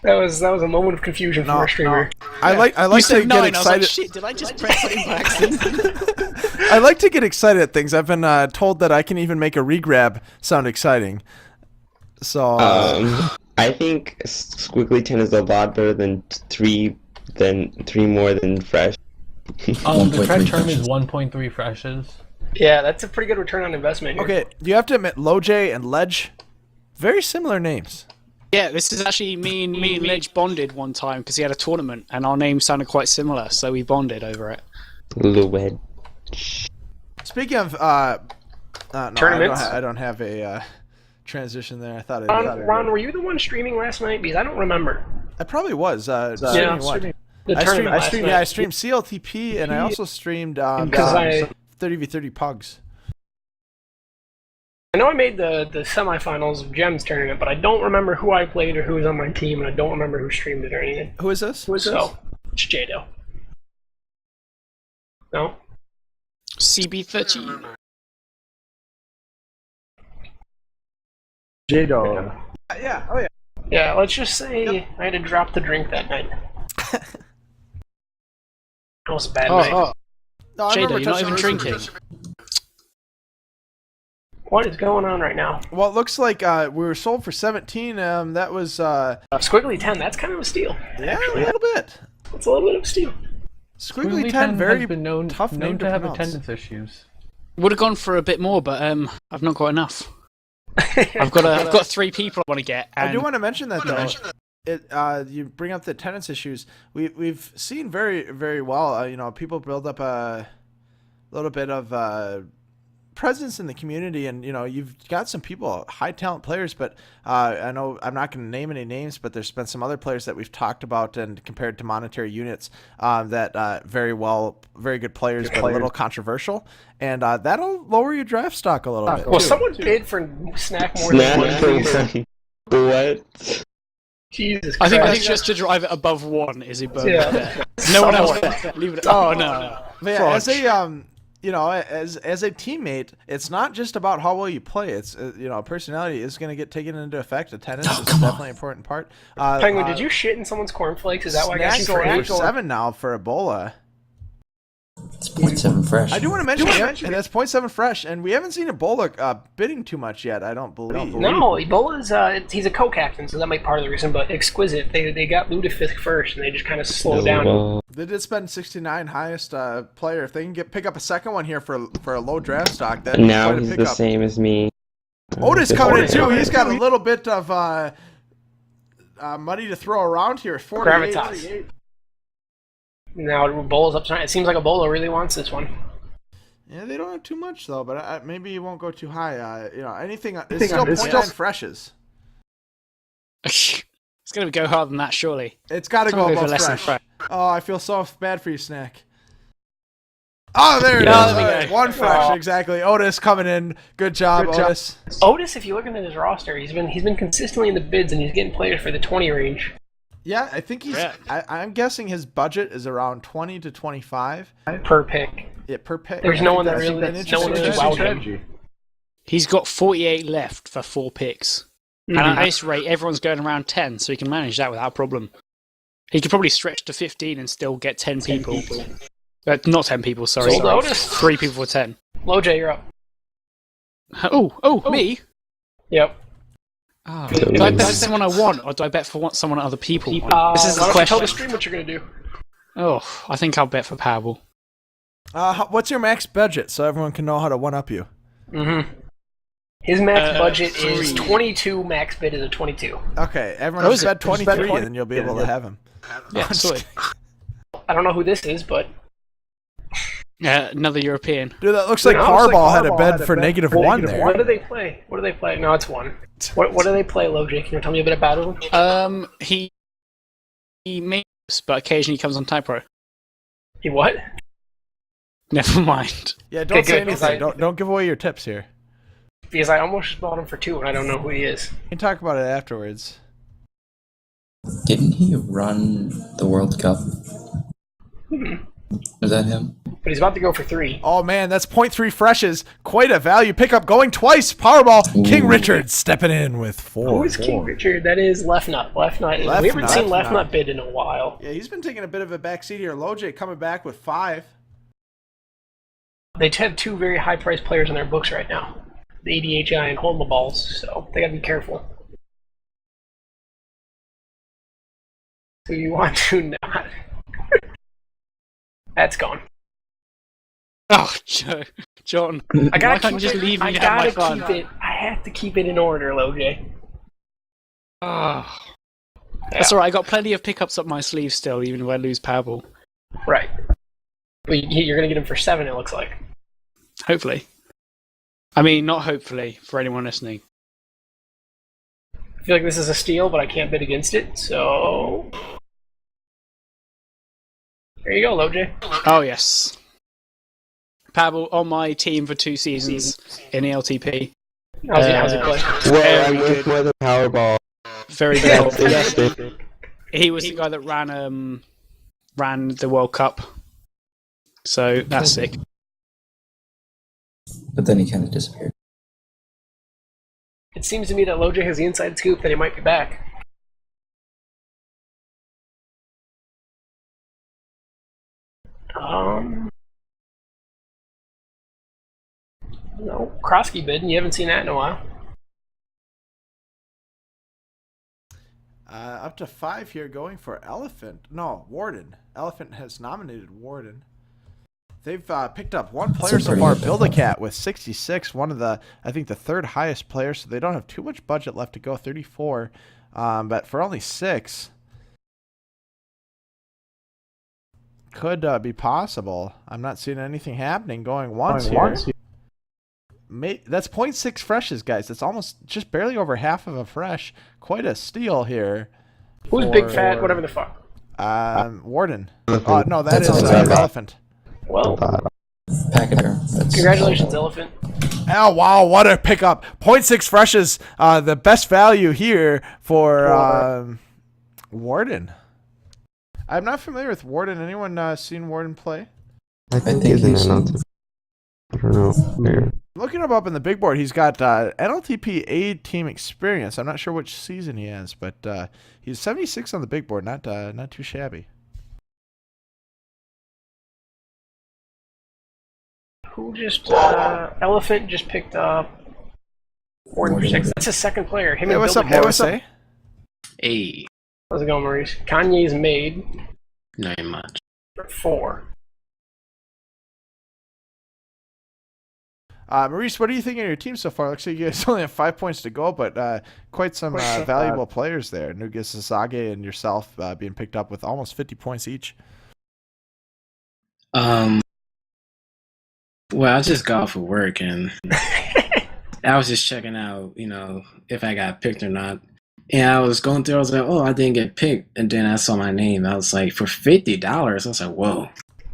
That was a moment of confusion for our streamer. I like to get excited. I was like, shit, did I just press something by accident? I like to get excited at things. I've been told that I can even make a regrab sound exciting. So I think Squiggly 10 is a lot better than 3 more than Fresh. The correct term is 1.3 freshes. Yeah, that's a pretty good return on investment. Okay, you have to admit, LoJ and Ledge, very similar names. Yeah, this is actually me and Ledge bonded one time because he had a tournament and our names sounded quite similar, so we bonded over it. Lued. Speaking of no, tournaments, I don't have a transition there. I thought I did. Ron, were you the one streaming last night? Because I don't remember. I probably was. Streaming I streamed CLTP and I also streamed 30v30 Pugs. I know I made the semifinals of Gems tournament, but I don't remember who I played or who was on my team, and I don't remember who streamed it or anything. Who is this? So, it's Jado. No? CB13. Jado. Yeah. Oh yeah. Yeah, let's just say I had to drop the drink that night. That was a bad night. No, Jado, you're not even drinking. What is going on right now? Well, it looks like we were sold for 17. That was Squiggly 10. That's kind of a steal. Yeah, a little bit. It's a little bit of a steal. Squiggly 10 very has been known tough name to have pronounce. attendance issues. Would have gone for a bit more, but I've not got enough. I've got 3 people I want to get. I do want to mention that though. You bring up the attendance issues. We've seen very, very well. People build up a little bit of presence in the community, and you've got some people, high talent players, but I know I'm not going to name any names, but there's been some other players that we've talked about and compared to monetary units that very good players, but a little controversial, and that'll lower your draft stock a little bit. Well, too. someone bid for Snack more than one. What? Jesus Christ. I think just to drive it above 1 is a bonus. Yeah. No one else bet. Leave it. Oh no. But yeah, as a teammate, it's not just about how well you play. It's personality is going to get taken into effect. Attendance is definitely an important part. Penguin, did you shit in someone's cornflakes? Is that why I got you for Snack's 8? for 7 now for Ebola. It's 0.7 fresh. I do want to mention, and that's 0.7 fresh, and we haven't seen Ebola bidding too much yet. I don't believe. No, Ebola's he's a co-captain, so that might be part of the reason. But Exquisite, they got Ludafisk first, and they just kind of slowed down. They did spend 69 highest player. If they can pick up a second one here for a low draft stock, that now quite a he's pickup. the same as me. Otis coming in too. He's got a little bit of money to throw around here. 48. Gravitas. Now Ebola's up tonight. It seems like Ebola really wants this one. Yeah, they don't have too much though, but maybe it won't go too high. Anything. It's still 0.9 freshes. It's gonna go harder than that, surely. It's got to go above less than fresh. Oh, I feel so bad for you, Snack. Oh, there it is. 1 fresh, exactly. Otis coming in. Good job, Otis. Otis, if you look at his roster, he's been consistently in the bids, and he's getting players for the 20 range. Yeah, I think he's. Yeah. I'm guessing his budget is around 20 to 25 per pick. yeah, per pick. There's I no think one that that's really- an no one interesting really wowed strategy. him. He's got 48 left for 4 picks. And at this rate, everyone's going around 10, so he can manage that without a problem. He could probably stretch to 15 and still get 10 people. Not 10 people, sorry. Sold Otis. 3 people for 10. LoJ, you're up. Oh, me? Yep. Oh. Do I bet for someone I want, or do I bet for someone other people want? This is the Why don't you question. tell the stream what you're gonna do. Oh, I think I'll bet for Powerball. What's your max budget so everyone can know how to one-up you? His max budget 3. is 22. Max bid is a 22. Okay, everyone is bet it? 23 and then you'll be able to have him. Yeah, sweet. I don't know who this is, but Another European. Dude, that looks like Powerball had a bet for -1 there. what do they play? What do they play? No, it's 1. What do they play, LoJ? Can you tell me a bit about him? He makes, but occasionally he comes on Typro. He what? Never mind. Yeah, don't Okay, say good, 'cause anything. Don't give away your tips here. Because I almost bought him for 2 and I don't know who he is. We can talk about it afterwards. Didn't he run the World Cup? Was that him? But he's about to go for 3. Oh man, that's 0.3 freshes. Quite a value pickup going twice. Powerball. King Richard stepping in with 4. Who is King Richard? That is Left Nut. Left Nut. We haven't seen Left Nut bid in a while. Yeah, he's been taking a bit of a backseat here. LoJ coming back with 5. They have 2 very high-priced players in their books right now. The ADHI and Hold the Balls, so they gotta be careful. So you want to not... That's gone. Oh, John. I gotta Why can't you just leave me I to have my gotta fun? keep it. I have to keep it in order, LoJ. Oh. That's alright, I got plenty of pickups up my sleeve still, even if I lose Powerball. Right. But you're gonna get him for 7, it looks like. Hopefully. I mean, not hopefully, for anyone listening. I feel like this is a steal, but I can't bid against it, so... There you go, LoJ. Oh, yes. Powerball on my team for 2 seasons in RLTP. How's he play? Well, I'm with Weather Powerball. Very good. Yeah. He was the guy that ran the World Cup. So that's sick. But then he kind of disappeared. It seems to me that LoJ has the inside scoop that he might be back. No, Krosky bid, and you haven't seen that in a while. Up to 5 here going for Elephant. No, Warden. Elephant has nominated Warden. They've picked up 1 player so far, Build-A-Cat, with 66. One of the, I think, the 3rd highest player, so they don't have too much budget left to go, 34. But for only 6, could be possible. I'm not seeing anything happening going once here. That's 0.6 freshes, guys. That's almost just barely over half of a fresh. Quite a steal here. Who's Big Fat, whatever the fuck? Warden. No, that's Elephant. Well, Pachyderm. congratulations, Elephant. Oh, wow, what a pickup. 0.6 freshes, the best value here for Warden. I'm not familiar with Warden. Anyone seen Warden play? I think he's an NLTP. I don't know. Where. Looking him up in the big board, he's got NLTP A team experience. I'm not sure which season he has, but he's 76 on the big board. Not too shabby. Who just Elephant just picked up Warden for 6. That's his 2nd player. Him Hey, and what's up, Build-A-Cat. Morrissey? Hey, How's it going, Maurice? Kanye's made not much. for 4. Maurice, what are you thinking of your team so far? Looks like you guys only have 5 points to go, but quite some valuable players there. Nugas Sasage and yourself being picked up with almost 50 points each. Well, I just got off of work and I was just checking out, if I got picked or not. And I was going through, I was like, oh, I didn't get picked. And then I saw my name. I was like, for $50. I was like, whoa.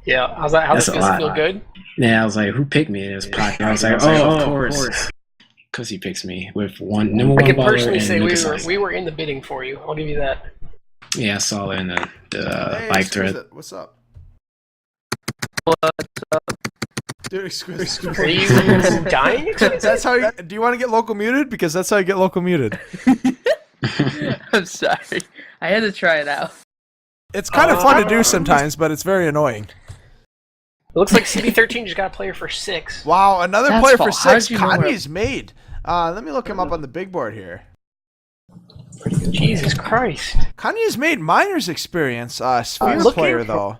Yeah, how's that? How's That's this a lot. feel good? Yeah, I was like, who picked me in his pocket? I was like, oh, of course. Because he picks me with number 1 I can baller personally and say Nugas. we were in the bidding for you. I'll give you that. Yeah, I saw it in the Hey, bike thread. Exquisite, what's up? What's up? Dude, Exquisite. Are you dying? That's how you, do you want to get local muted? Because that's how you get local muted. I'm sorry. I had to try it out. It's kind of fun to do sometimes, but it's very annoying. It looks like CB13 just got a player for 6. Wow, another That's player fall. for How 6. did you know where- Kanye's made. Let me look him up on the big board here. Pretty good. Jesus Christ. Kanye's made minors experience. Sphere Looking player, for- though.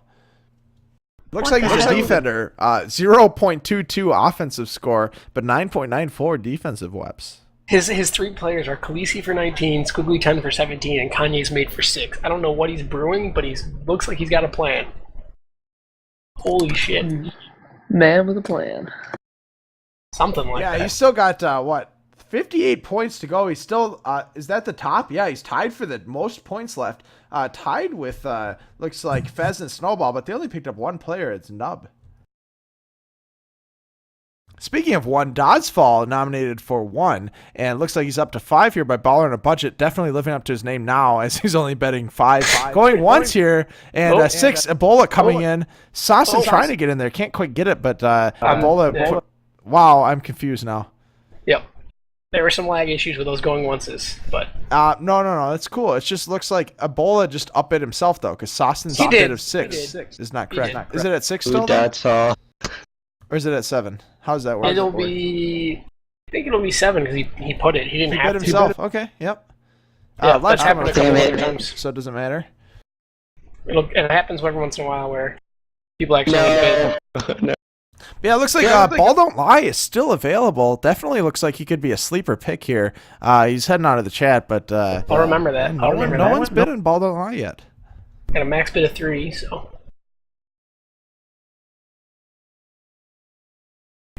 Looks What like he's the a hell? defender. 0.22 offensive score, but 9.94 defensive weps. His 3 players are Khaleesi for 19, Squiggly 10 for 17, and Kanye's made for 6. I don't know what he's brewing, but he's looks like he's got a plan. Holy shit. Man with a plan. Something like Yeah, that. he's still got, 58 points to go. He's still, is that the top? Yeah, he's tied for the most points left. Tied with, looks like Fez and Snowball, but they only picked up 1 player. It's Nub. Speaking of 1, Doddsfall nominated for 1, and looks like he's up to 5 here by Baller on a Budget. Definitely living up to his name now, as he's only betting 5. Going once here, and 6, Ebola coming in. Sasson trying to get in there. Can't quite get it, but Ebola. Wow, I'm confused now. Yep. There were some lag issues with those going onces, but No, that's cool. It just looks like Ebola just up it himself, though, because Sassen's He up did. it of 6 He did. is not He correct. did. Is it at 6 Ooh, still, though? that's all. Or is it at 7? How's that work? it'll be. I think it'll be 7 because he put it. He didn't He have bet to. himself. Okay, yep. Yeah, Ledge that's happened a couple Damn other it. times. so it doesn't matter. It happens every once in a while where people actually bid. No. Yeah, it looks like Ball Don't Lie is still available. Definitely looks like he could be a sleeper pick here. He's heading out of the chat, but I'll remember that. no one's bid on Ball Don't Lie yet. Got a max bid of 3, so.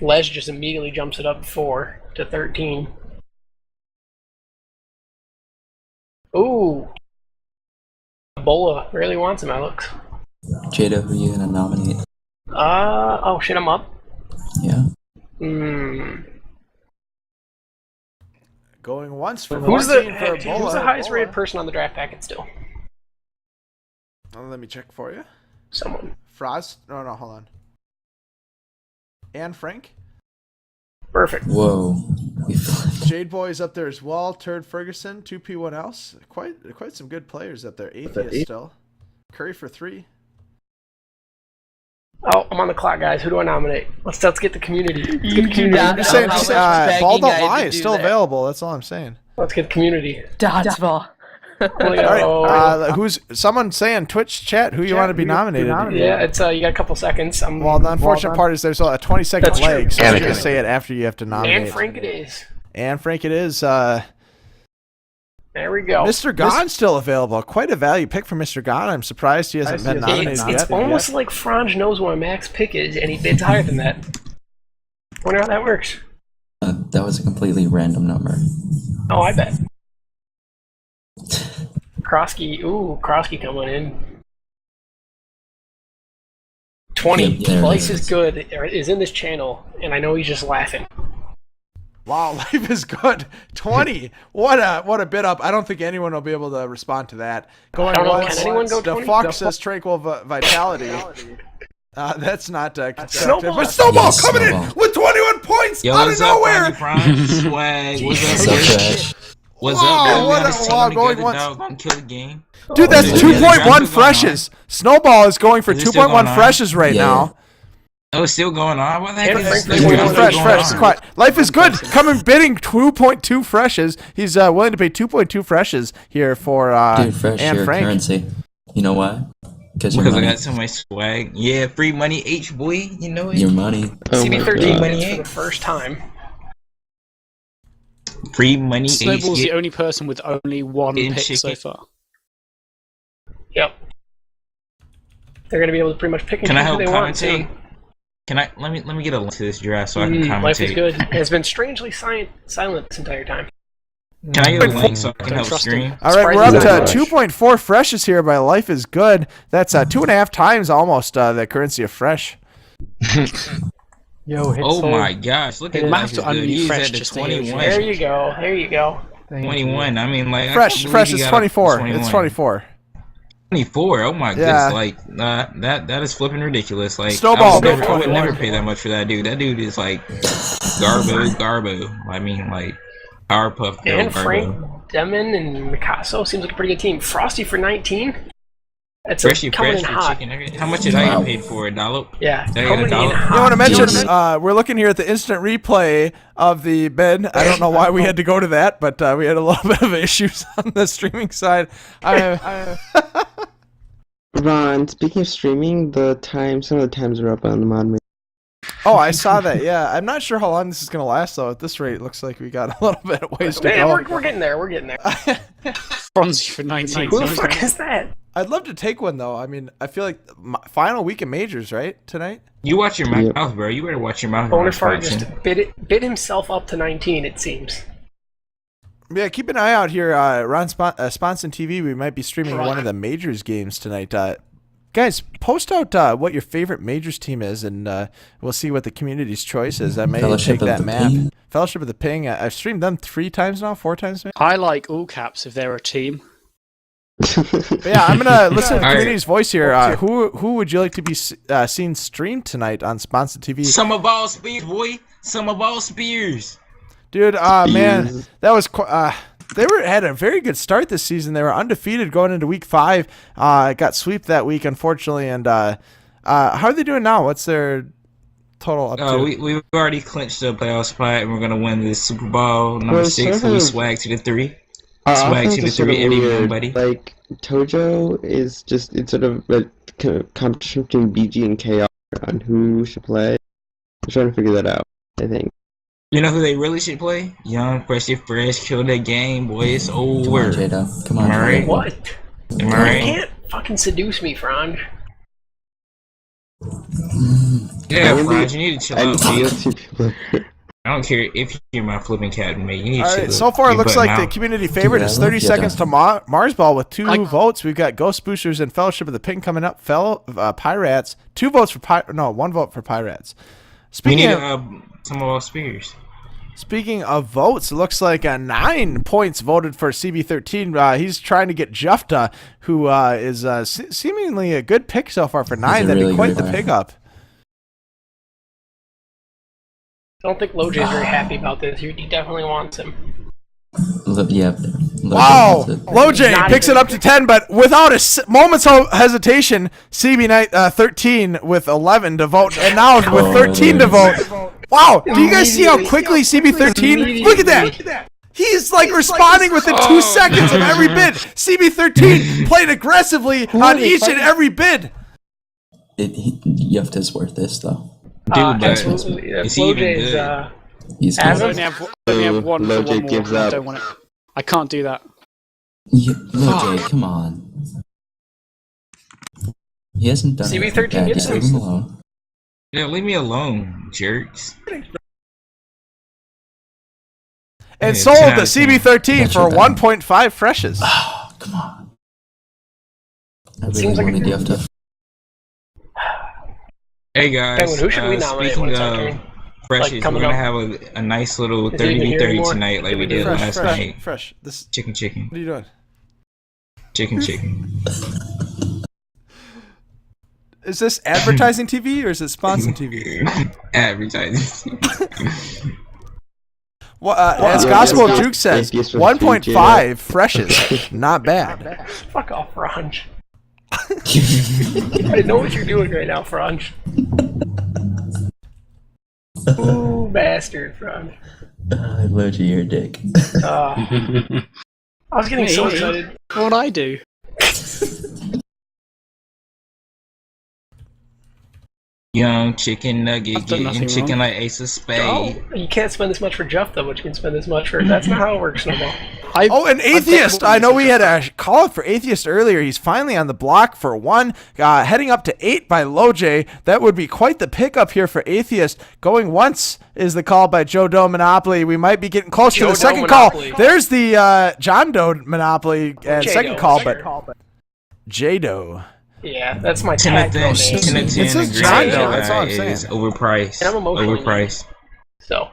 Les just immediately jumps it up 4 to 13. Ooh. Ebola really wants him, Alex. Jada, who are you gonna nominate? Oh shit, I'm up. Yeah. Going once for Who's 14 for who's Ebola. the highest rated person on the draft packet still? Let me check for you. Someone. Frost? No, hold on. And Frank? Perfect. Whoa. We flipped. Jade Boy's up there as well. Turd Ferguson, 2P1 else. Quite some good players up there. Atheist still. Curry for 3. Oh, I'm on the clock, guys. Who do I nominate? Let's get the community. Let's get the community. I'm just saying, Ball Don't begging I Lie to is do still that. available. That's all I'm saying. Let's get the community. Dodgeball. All right, who's someone saying Twitch chat? Who you want to be nominated? Yeah, it's you got a couple seconds. Well, the unfortunate part is there's a 20-second That's true. lag, so I'm Anakin. going to say it after you have to nominate. And Frank it is. And Frank it is. There we go. Mr. Gon's still available. Quite a value pick for Mr. Gon. I'm surprised he hasn't been nominated It's yet. almost like Franz knows what a max pick is, and he bids higher than that. Wonder how that works. That was a completely random number. Oh, I bet. Krosky coming in. 20. Yep, there it Life is. is good is in this channel, and I know he's just laughing. Wow, life is good. 20. What a bid up. I don't think anyone will be able to respond to that. Going don't know, once. can anyone go The 20? Fox says Tranquil Vitality. That's not constructive. Snowball. But Snowball Yes, coming Snowball. in with 21 points Yo, out of what's up, nowhere. Swag? What's What's up, up, bitch? Trash? What's Wow, up, what guys? a- wow, Going going good, once. dog. Gonna kill the game. Dude, that's Yeah, 2.1 yeah. freshes. Snowball is going for Is it still 2.1 going on? freshes right Yeah. now. Oh, it's still going on. What the heck Yeah, is Frank, this? Frank, What's Fresh, going fresh, on? quiet. Life is good. Coming bidding 2.2 freshes. He's willing to pay 2.2 freshes here for Dude, Fresh, and your Frank. currency. You know why? Because your Because I money. got so much swag. Yeah, free money H boy. You know it. Your money. Oh my CB13 God. bids for the first time. Free money H. Snowball's Yeah. the only person with only 1 In pick so chicken. far. Yep. They're gonna be able to pretty much pick and Can I choose who help they want commentate? too. Can I let me get a link to this draft so I can commentate? Life is good. It's been strangely silent this entire time. Can I get a link so I can Don't help trust stream? him. All right, we're up Surprisingly to much. 2.4 freshes here by Life is Good. That's 2.5 times almost the currency of fresh. Yo, hit Oh sold. my gosh, look at Might Life have is to good. unmute He's Fresh at the just to hear you. 21. There you go. There you go. Thank 21. I mean, like, I Fresh, can't fresh believe is he got up to 24. 21. It's 24. 24. Oh my Yeah. goodness! Like that is flipping ridiculous. Like Snowball, I would never pay that much for that dude. That dude is like garbo. I mean, like Powerpuff Girl And Frank garbo. Demon and Mikaso seems like a pretty good team. Frosty for 19. That's Freshly coming fresh in for hot. chicken nugget. How much did I get paid for? $1? Yeah, Did I get coming in $1? hot. You want to mention? We're looking here at the instant replay of the bid. I don't know why we had to go to that, but we had a little bit of issues on the streaming side. Ron, speaking of streaming, some of the times are up on the mod. Oh, I saw that. Yeah, I'm not sure how long this is gonna last though. At this rate, it looks like we got a little bit of ways to Man, go. we're getting there. We're getting there. Bronzy for 19. Who the fuck is that? I'd love to take one though. I mean, I feel like final week of majors, right? Tonight. You watch your mouth, bro. You better watch your mouth. Bonafart just bid himself up to 19. It seems. Yeah, keep an eye out here. Ron Sponson TV. We might be streaming one of the majors games tonight. Guys, post out what your favorite majors team is, and we'll see what the community's choice is. I may Fellowship take of that the map. Ping. Fellowship of the Ping. I've streamed them 4 times maybe. I like all caps if they're a team. But yeah, I'm gonna listen to the community's voice here. Who would you like to be seen streamed tonight on Sponson TV? Summer Ball Spears, boy. Summer Ball Spears. Dude, man, that was they had a very good start this season. They were undefeated going into week 5. Got swept that week, unfortunately. And how are they doing now? What's their total up to? We've already clinched the playoff spot, and we're gonna win the Super Bowl number 6. We swag to the 3. Swag to the 3 everybody. Like Tojo is just it's sort of a competition between BG and KR on who should play. I'm trying to figure that out. I think. You know who they really should play? Young, Freshly Fresh, kill that game, boy. It's over. Come on, Jado. Come on, Right? What? Am You I right? can't fucking seduce me, Franj. Yeah, Franz, you need to chill out. People. I don't care if you're my flipping captain, mate. You need to All chill right, out. so far it You looks butt like the mouth. community favorite Dude, is I 30 love seconds to Jedi. Marsball with 2 votes. We've got Ghost Boosters and Fellowship of the Ping coming up. Pirates, 2 votes for 1 vote for Pirates. We need Speaking some of our spears. of votes, it looks like 9 points voted for CB13. He's trying to get Jufta, who is seemingly a good pick so far for 9. a That'd be really quite good the player. pickup. I don't think Loj is very happy about this. He definitely wants him. Yeah. Wow! Logan Loj Not picks even- it up to 10, but without a moment's hesitation, CB Knight 13 with 11 to vote, and now with 13 to vote. Wow! Do you guys see how quickly CB13? Look at that! He's like responding within 2 seconds of every bid. CB13 played aggressively on each and every bid. Yufta's worth this though. Dude, but Absolutely. is he even Loj is, good? He's As I good. only have one for Loj one more. gives I up. don't want it. I can't do that. Loj, come on. He hasn't done anything CB13 bad gets yet. Leave him. him alone. Yeah, leave me alone, jerks. And Yeah, sold 10 the out of 10. CB13 for Gotcha, then. 1.5 freshes. Oh, come on. I really Seems like a wanted good- Yufta. Hey guys, Penguin, who should we nominate when speaking it's our of turn? freshes, Like, we're coming gonna up? have a nice little Is he even here 30v30 anymore? tonight like we did Fresh, last fresh, night. fresh. This. Chicken. What are you doing? Chicken. Is this advertising TV or is it sponsored TV? Advertising. Well, as Yeah, Gospel yes, Juke says, yes, yes, 1.5 freshes, not bad. Fuck off, Franj. I know what you're doing right now, Franj. Ooh, bastard, Franj. Loj, you're a dick. I was getting so Me? excited. What'd I do? Young chicken nugget I've done getting nothing chicken wrong. like Ace of Spades. Oh, you can't spend this much for Jeff, though, but you can spend this much for... That's not how it works, Snowball. Oh, an Atheist. I know we had a call for Atheist earlier. He's finally on the block for 1, heading up to 8 by Loj. That would be quite the pickup here for Atheist. Going once is the call by Joe Doe Monopoly. We might be getting close to Joe the Doe second Monopoly. call. There's the John Doe Monopoly and J-Doe, second call, sure. but J-Doe. Yeah, that's my tag name. It says John Doe, that's all I'm saying. Is overpriced. And I'm emotionally Overpriced. So,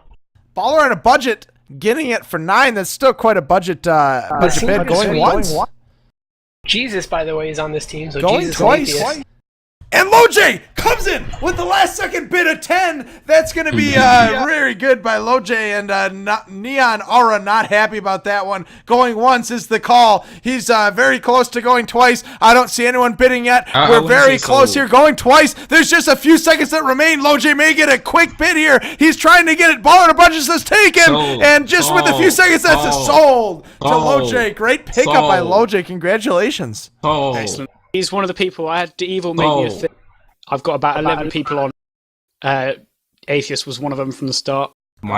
Baller on a budget, getting it for 9. That's still quite a budget seems bid. like Going it's once. Jesus, by the way, is on this team, so Going Jesus twice. And Loj comes in with the last second bid of 10. That's going to be very good by Loj. And Neon Aura not happy about that one. Going once is the call. He's very close to going twice. I don't see anyone bidding yet. We're very close here. Going twice. There's just a few seconds that remain. Loj may get a quick bid here. He's trying to get it. Ball in a bunch says taken. And just with a few seconds, that's a sold to Loj. Great pickup by Loj. Congratulations. Excellent. He's one of the people I had to evil make me a thing. I've got about 11 people on. Atheist was one of them from the start.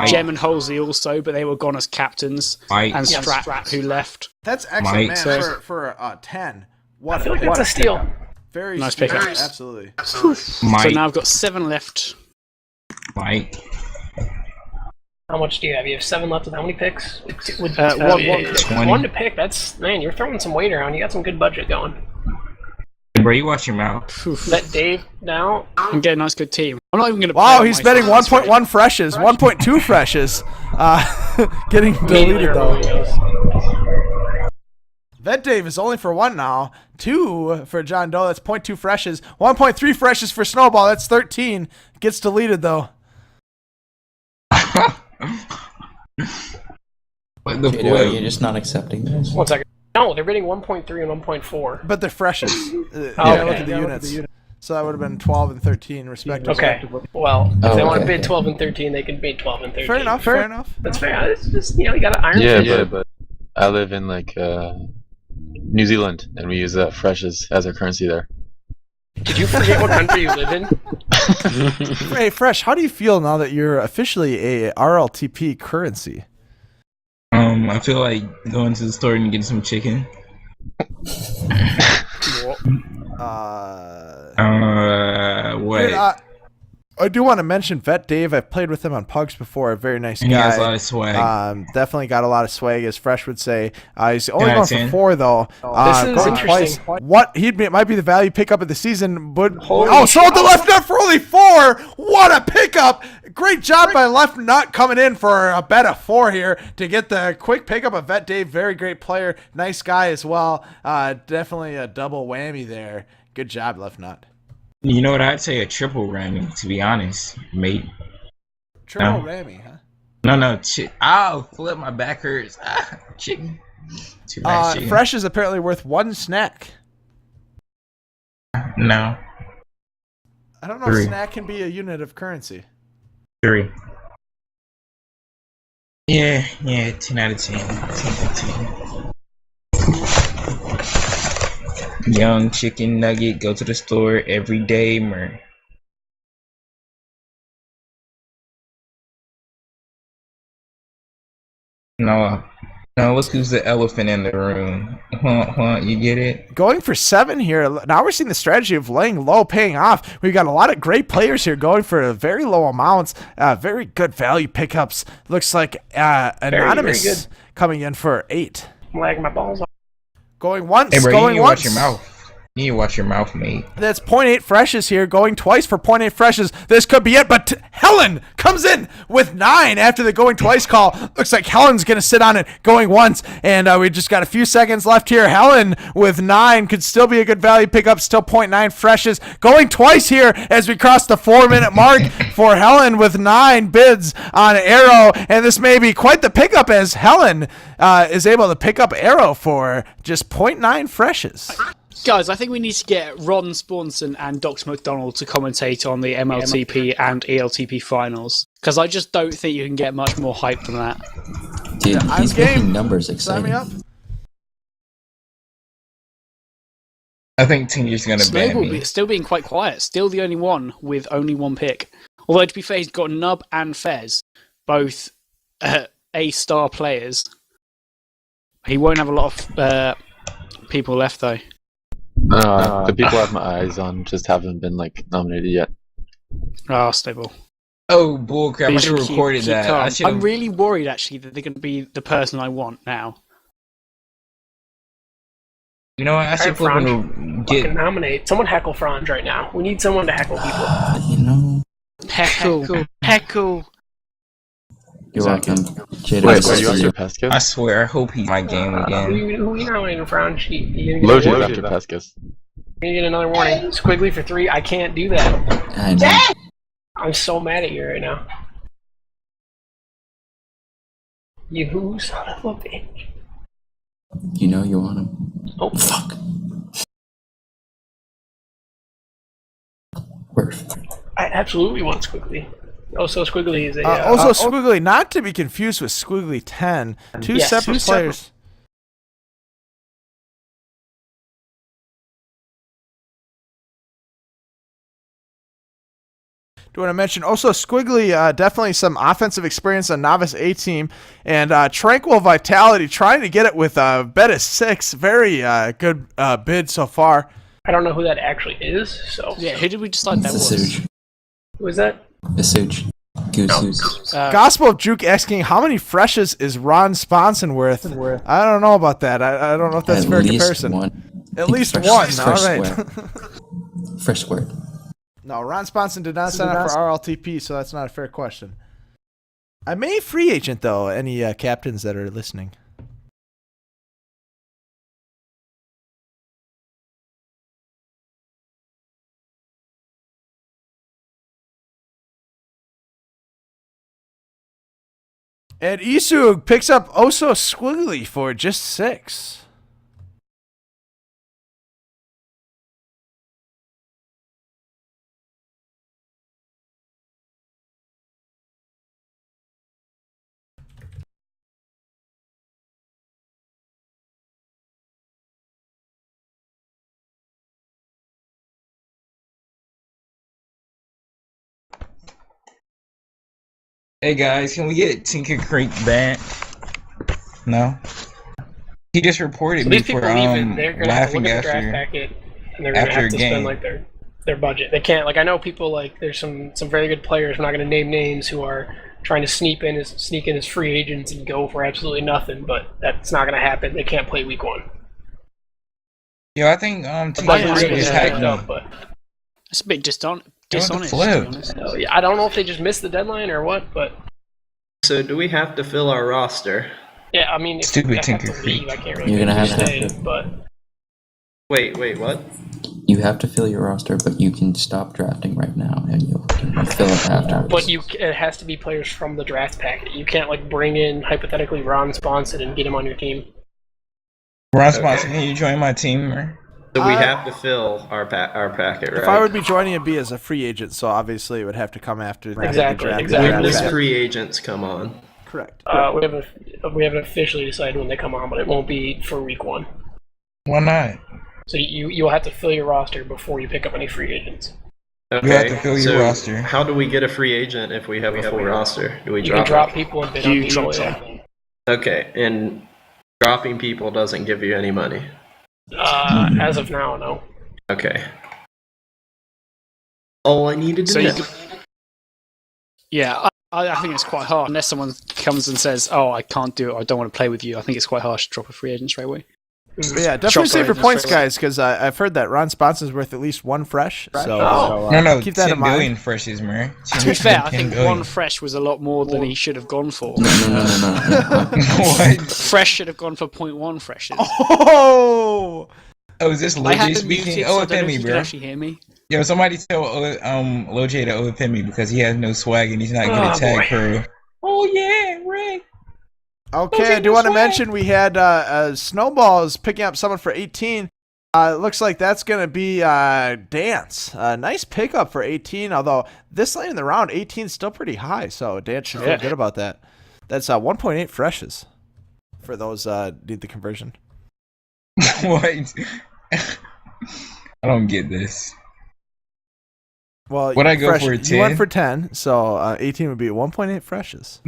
Gem and Halsey also, but they were gone as captains. And Strat, who left. That's excellent, man, for 10. I feel like that's a steal. Very nice pickup. Absolutely. So now I've got 7 left. Mike. How much do you have? You have 7 left with how many picks? One to pick. That's, man, you're throwing some weight around. You got some good budget going. Bro, you watch your mouth. Let Dave now. And get a nice good team. I'm not even going to. Wow, he's betting 1.1 freshes, 1.2 freshes. Getting deleted though. Bet Dave is only for 1 now. 2 for John Doe. That's 0.2 freshes. 1.3 freshes for Snowball. That's 13. Gets deleted though. What the boy? You're just not accepting this. 1 second. No, they're bidding 1.3 and 1.4. But they're freshes. Look at the units. So that would have been 12 and 13 respectively. Okay. Well, if they want to bid 12 and 13, they can bid 12 and 13. Fair enough. Fair enough. That's fair. It's just, you got to iron. Yeah, but I live in New Zealand, and we use fresh as our currency there. Did you forget what country you live in? Hey, Fresh, how do you feel now that you're officially a RLTP currency? I feel like going to the store and getting some chicken. What? Dude, I do want to mention Vet Dave. I've played with him on Pugs before. A very nice guy. He has a lot of swag. Definitely got a lot of swag, as Fresh would say. He's only going for 4 though. This is interesting. What might be the value pickup of the season, but sold the left nut for only 4. What a pickup! Great job by Left Nut coming in for a bet of 4 here to get the quick pickup of Vet Dave. Very great player, nice guy as well. Definitely a double whammy there. Good job, Left Nut. You know what? I'd say a triple Rammy, to be honest, mate. Triple Rammy, huh? No. Ow, flip, my back hurts. Chicken. Too much chicken. Fresh is apparently worth 1 snack. No. I don't know if snack can be a unit of currency. 3. Yeah, 10 out of 10. 10 out of 10. Young chicken nugget, go to the store every day, man. No, look who's the elephant in the room. You get it? Going for 7 here. Now we're seeing the strategy of laying low paying off. We've got a lot of great players here going for very low amounts. Very good value pickups. Looks like Anonymous very coming in for 8. I'm lagging my balls off. Going once, hey, bro, going you once. Watch your mouth. You need to watch your mouth, mate. That's 0.8 freshes here, going twice for 0.8 freshes. This could be it, but Helen comes in with 9 after the going twice call. Looks like Helen's going to sit on it going once, and we just got a few seconds left here. Helen with 9 could still be a good value pickup, still 0.9 freshes. Going twice here as we cross the 4-minute mark for Helen with 9 bids on Arrow, and this may be quite the pickup as Helen is able to pick up Arrow for just 0.9 freshes. Guys, I think we need to get Ron Spawnson and Dr. McDonald to commentate on the MLTP and ELTP finals, because I just don't think you can get much more hype than that. Dude, he's making numbers exciting. Sign me up. I think Tinker's going to ban me. Still being quite quiet. Still the only one with only 1 pick. Although, to be fair, he's got Nub and Fez, both A-star players. He won't have a lot of people left, though. The people I have my eyes on just haven't been nominated yet. Stable. Oh, bullcrap! I should have recorded that. I'm really worried actually that they're going to be the person I want now. You know what? I should flip and get nominate someone. Heckle Franz right now. We need someone to heckle people. Heckle. You're welcome. Jada, Wait, are you after Pescus? I swear, I hope he's my game again. Who you nominating for round sheet? Loja's after Pescus. You get another warning. Squiggly for 3. I can't do that. I know. I'm so mad at you right now. You son of a bitch. You know you want him. Oh fuck. Where? I absolutely want Squiggly. Also, Squiggly is a. Squiggly, not to be confused with Squiggly 10. Two Yes, separate players. Do want to mention also Squiggly, definitely some offensive experience on Novice A team, and Tranquil Vitality trying to get it with bet 6. Very good bid so far. I don't know who that actually is. So yeah, who did we decide that was? Who is that? Isuge. Goose. Gospel of Juke asking how many freshes is Ron Sponson worth? I don't know about that. I don't know if that's a fair comparison. At least one. All right. Fresh square. No, Ron Sponson did not sign up for RLTP, so that's not a fair question. I may free agent, though, any captains that are listening. And Isug picks up Oso Squiggly for just 6. Hey guys, can we get Tinker Creek back? No. He just reported me for they're gonna have to laughing look at the draft after packet, and they're gonna have to spend like their budget. They can't, like, I know people, like, there's some very good players, I'm not gonna name names, who are trying to sneak in as free agents and go for absolutely nothing, but that's not gonna happen. They can't play week 1. Yo, I think Tinker Creek is hacking up, but it's a bit dishonest. To be honest. Yeah, I don't know if they just missed the deadline or what, but So do we have to fill our roster? yeah, I mean, if Stupid I have Tinker to Creek. leave, I can't really You're gonna have stay, to. but Wait, what? You have to fill your roster, but you can stop drafting right now, and you can fill it afterwards. but it has to be players from the draft packet. You can't, like, bring in hypothetically Ron Sponson and get him on your team. Ron Sponson, can you join my team? Or? So we have to fill our packet, right? If I would be joining, it'd be as a free agent, so obviously it would have to come after the Exactly. When does free agents come on? Correct. We haven't officially decided when they come on, but it won't be for week 1. Why not? So you'll have to fill your roster before you pick up any free agents. Okay, You have to fill your so roster. how do we get a free agent if we have a full roster? Do we You drop can drop it? people and bid on people. Yeah. Okay, and dropping people doesn't give you any money. As of now, no. Okay. All I needed to know. Yeah, I think it's quite hard unless someone comes and says, "Oh, I can't do it. I don't want to play with you." I think it's quite harsh to drop a free agent straight away. But yeah, definitely save your points, guys, because I've heard that Ron Sponson's worth at least 1 fresh. So No, keep that 10 in mind. billion freshes, man. To be fair, I think 1 fresh was a lot more than he should have gone for. No. What? Fresh should have gone for 0.1 freshes. Oh, is this I had Loj them muted, speaking? so I Oh, don't know if me, you can bro. actually hear me. Yo, somebody tell Loj to OFM me because he has no swag and he's not good at tag crew. Oh yeah, Rick. Okay, I do want to mention we had Snowballs picking up someone for 18. Looks like that's going to be Dance. Nice pickup for 18, although this late in the round, 18 is still pretty high, so Dance should feel good about that. That's 1.8 freshes for those need the conversion. What? I don't get this. Well, What'd I go for, You 10? went for 10, so 18 would be 1.8 freshes.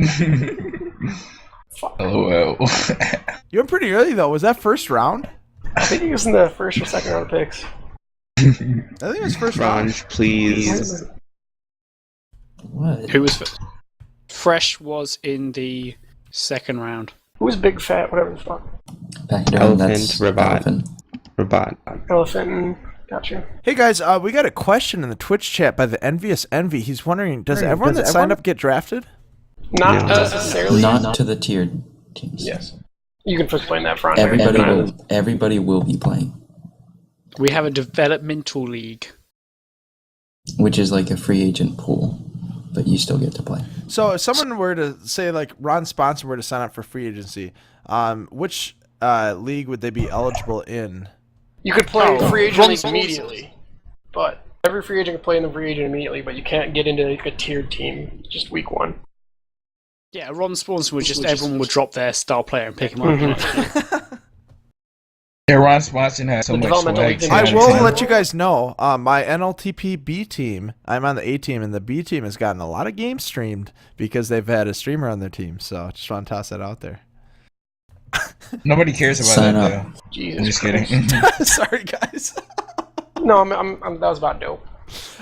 LOL. You went pretty early, though. Was that first round? I think he was in the first or second round picks. I think it was first round. Please. What? Who was fresh was in the second round. Who was Big Fat, whatever the fuck? Back down, Elephant, that's Rabat. Rabat. Elephant, gotcha. Hey guys, we got a question in the Twitch chat by the Envious Envy. He's wondering, does everyone that signed up get drafted? Not necessarily. Not to the tiered teams. Yes. You can explain that front. Everybody will be playing. We have a developmental league, which is like a free agent pool, but you still get to play. So if someone were to say, like Ron's sponsor were to sign up for free agency, which league would they be eligible in? You could play free agent league immediately, but every free agent can play in the free agent immediately, but you can't get into like a tiered team just week one. Yeah, Ron's sponsor would just everyone would drop their star player and pick him up. Yeah, Ron Swanson has so much swag. I will let you guys know, my NLTP B team, I'm on the A team, and the B team has gotten a lot of games streamed because they've had a streamer on their team. So just want to toss that out there. Nobody cares about that, though. Jesus I'm just kidding. Sorry, guys. No, I'm that was about dope.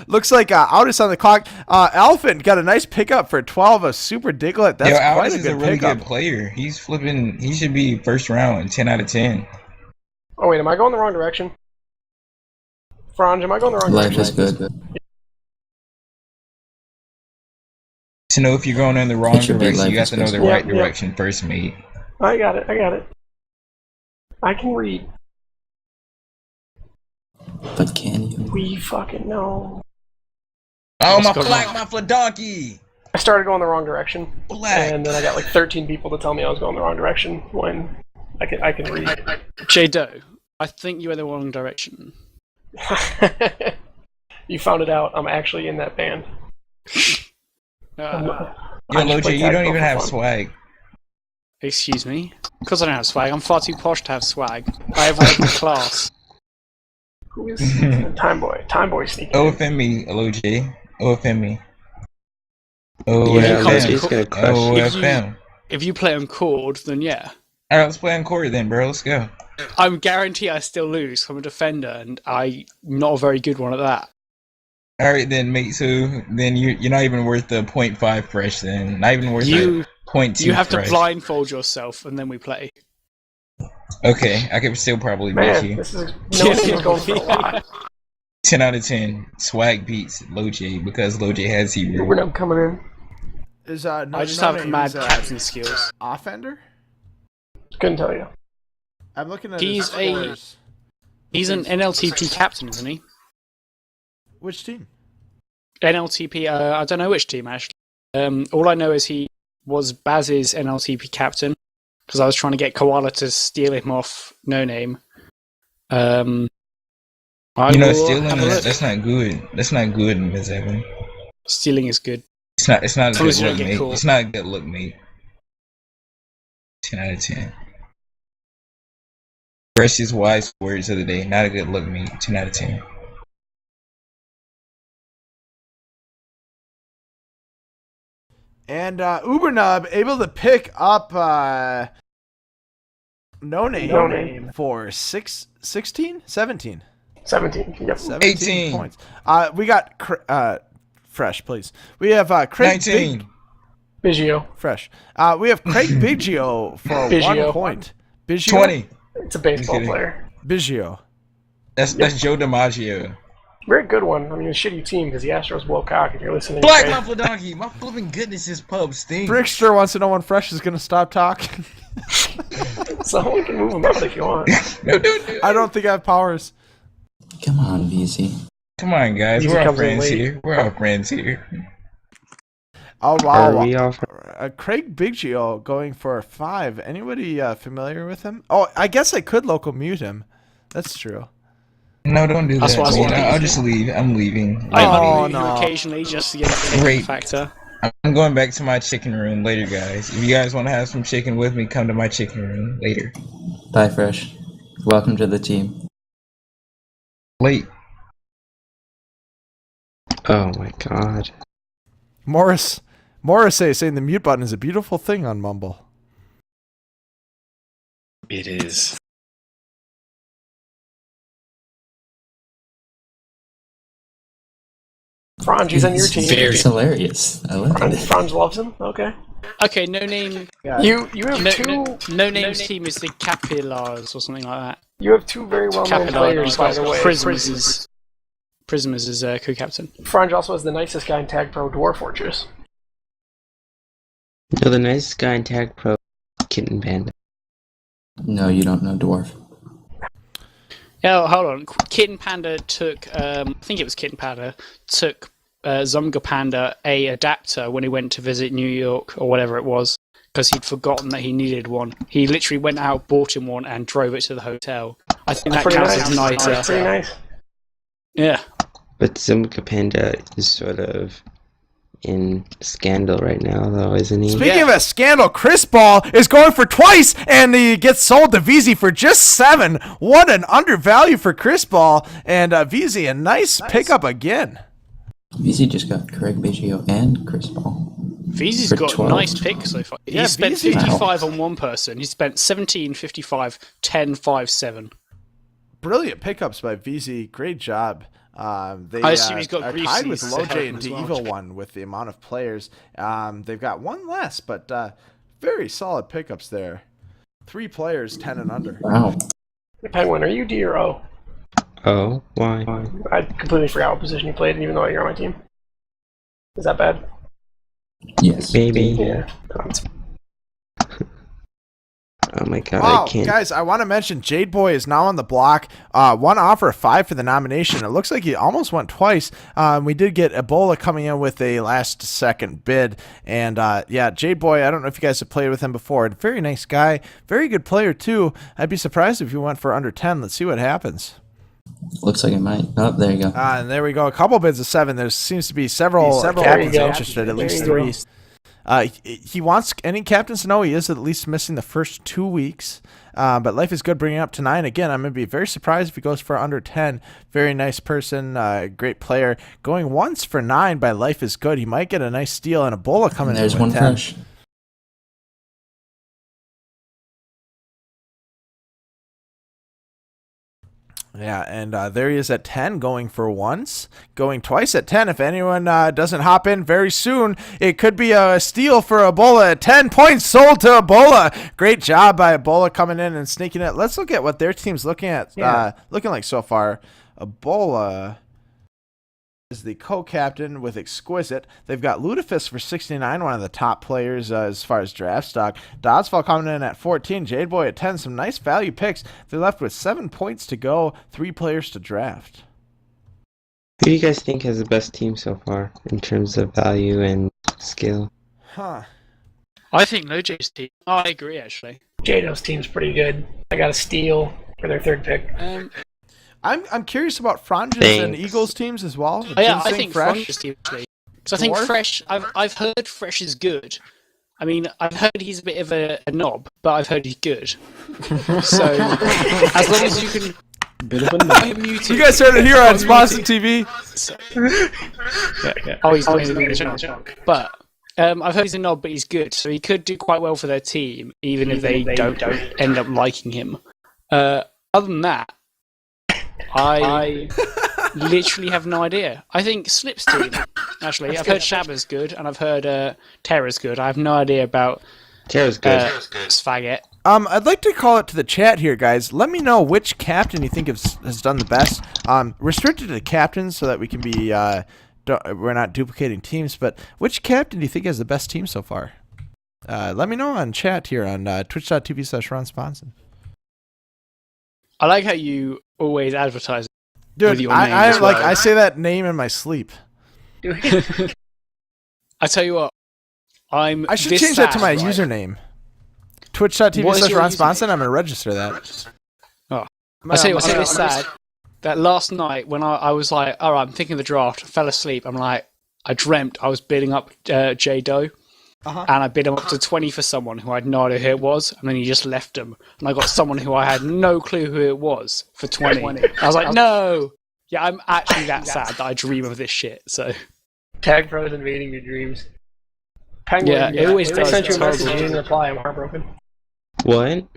Looks like Aldis on the clock. Elephant got a nice pickup for 12, a super Diglett. That's quite a good really pickup. good player. He's flipping. He should be first round, 10 out of 10. Oh wait, am I going the wrong direction? Franj, am I going the wrong direction? Life is good. To know if you're going in the wrong direction, you got to know the right direction first, mate. I got it. I can read. But can you? We fucking know. Oh, my flag, my fladonkey! I started going the wrong direction. Black. And then I got like 13 people to tell me I was going the wrong direction when I can read. J-Do, I think you went the wrong direction. You found it out. I'm actually in that band. Yo, Loji, you don't even have swag. Excuse me? Because I don't have swag. I'm far too posh to have swag. I have one in class. Who is Time Boy? Time Boy sneaking. OFM me, Loji. OFM me. OFM. If you play on chord, then yeah. Alright, let's play on chord then, bro. Let's go. I'm guaranteed I still lose. I'm a defender, and I'm not a very good one at that. Alright then, mate. So then you're not even worth the 0.5 fresh then. Not even worth the 0.2 You have fresh. to blindfold yourself, and then we play. Okay, I could still probably beat you. This is no one's going for a lot. 10 out of 10. Swag beats Loji because Loji has hero. We're not coming in. Is I just have mad captain skills. Offender? Couldn't tell you. I'm looking at He's his scores. He's an NLTP captain, isn't he? Which team? NLTP, I don't know which team actually. All I know is he was Baz's NLTP captain because I was trying to get Koala to steal him off No Name. Stealing that's not good. That's not good, Ms. Evan. Stealing is good. It's not a good look, mate. Caught. It's not a good look, mate. 10 out of 10. Precious wise words of the day. Not a good look, mate. 10 out of 10. And Ubernub able to pick up No Name for 16? 17. 17. Yep. 18 points. We got fresh, please. We have Craig 19. Biggio. Fresh. We have Craig Biggio for 1 point. Biggio? 20. It's a baseball player. Biggio. That's Joe DiMaggio. Very good one. I mean, a shitty team because the Astros will cock if you're listening. Black Muffler Donkey. My flipping goodness, this pub stinks. Brickster wants to know when Fresh is going to stop talking. So we can move him out if you want. No. I don't think I have powers. Come on, VZ. Come on, guys. Easy We're all comes in friends late. here. We're all friends here. Oh, wow. Are we off? Craig Biggio going for 5. Anybody familiar with him? Oh, I guess I could local mute him. That's true. No, don't do That's that. what I was thinking. I'll just leave. I'm leaving. I Oh, only move you no. occasionally just to get the Great. factor. I'm going back to my chicken room later, guys. If you guys want to have some chicken with me, come to my chicken room later. Bye, Fresh. Welcome to the team. Late. Oh my god. Morris saying the mute button is a beautiful thing on Mumble. It is. Franj, he's on your team. Very. It's hilarious. I love it. Franj loves him. Okay. Okay, No Name. You have No Name's team is the Capillars or something like that. You have two very well-known players, by the way. Prisms is co-captain. Franj also has the nicest guy in Tag Pro, Dwarf Fortress. No, the nicest guy in Tag Pro, Kitten Panda. No, you don't know Dwarf. Yeah, hold on. Kitten Panda took, I think it was Kitten Panda, took Zunga Panda a adapter when he went to visit New York or whatever it was, because he'd forgotten that he needed one. He literally went out, bought him one, and drove it to the hotel. I think that counts as nice. That's pretty nice. Yeah. But Zumka Panda is sort of in scandal right now, though, isn't he? Speaking of a scandal, Chris Ball is going for twice, and he gets sold to VZ for just 7. What an undervalue for Chris Ball, and VZ, a nice pickup again. VZ just got Craig Biggio and Chris Paul. VZ's For got 12. nice picks so far. Yeah, He spent VZ. 55 on one person. He spent 17, 55, 10, 5, 7. Brilliant pickups by VZ. Great job. They I assume he's got are grief tied with seasons ahead of LoJ him and as well. Devil one with the amount of players. They've got one less, but very solid pickups there. 3 players, 10 and under. Wow. Penguin, are you D or O? Oh, why? I completely forgot what position you played, even though you're on my team. Is that bad? Yes. Maybe. Yeah. Oh my god, Wow, I can't. guys, I want to mention Jade Boy is now on the block. 1 offer of 5 for the nomination. It looks like he almost went twice. We did get Ebola coming in with a last-second bid. And, yeah, Jade Boy, I don't know if you guys have played with him before. Very nice guy. Very good player, too. I'd be surprised if he went for under 10. Let's see what happens. Looks like it might. Oh, there you go. And there we go. A couple bids of 7. There seems to be several captains interested, at least 3. He wants any captains to know he is at least missing the first 2 weeks. But life is good bringing up to 9. Again, I'm going to be very surprised if he goes for under 10. Very nice person, great player. Going once for 9 by life is good. He might get a nice steal and Ebola coming in There's with one 10. fresh. Yeah, and there he is at 10, going for once, going twice at 10. If anyone doesn't hop in very soon, it could be a steal for Ebola at 10 points sold to Ebola. Great job by Ebola coming in and sneaking it. Let's look at what their team's looking like so far. Ebola is the co-captain with Exquisite. They've got Ludifus for 69, one of the top players as far as draft stock. Doddsfall coming in at 14, Jade Boy at 10. Some nice value picks. They're left with 7 points to go, 3 players to draft. Who do you guys think has the best team so far in terms of value and skill? I think LoJ's team. Oh, I agree, actually. Jado's team's pretty good. I got a steal for their 3rd pick. I'm curious about Franja's and Eagles teams as well. Oh, yeah, I Ginseng think Fresh. Franja's team, actually. Because I think Dwarf? Fresh, I've heard Fresh is good. I mean, I've heard he's a bit of a knob, but I've heard he's good. So, as long as you can... You guys heard it here on Sponsor TV. Oh, he's a knob. But I've heard he's a knob, but he's good. So he could do quite well for their team, even if they don't end up liking him. Other than that, I literally have no idea. I think Slip's team, actually. I've heard Shabba's good, and I've heard Terra's good. I have no idea about Terra's good. Sfaget. I'd like to call it to the chat here, guys. Let me know which captain you think has done the best. Restricted to the captains so that we can be we're not duplicating teams. But which captain do you think has the best team so far? Let me know on chat here on twitch.tv/RonSponson. I like how you always advertise. Dude, with your name as well. I say that name in my sleep. I tell you what, I should change that to my username. Twitch.tv/RonSponson. I'm going to register that. Oh. I tell you what, I'm really sad that last night when I was like, all right, I'm thinking of the draft, fell asleep. I'm like, I dreamt I was bidding up J Doe. And I bid him up to 20 for someone who I had no idea who it was, and then he just left him. And I got someone who I had no clue who it was for 20. I was like, no! Yeah, I'm actually that sad that I dream of this shit, so... Tag Pro's invading your dreams. Penguin, yeah, it always does. I sent you a message and you Terrible. didn't reply. I'm heartbroken. What?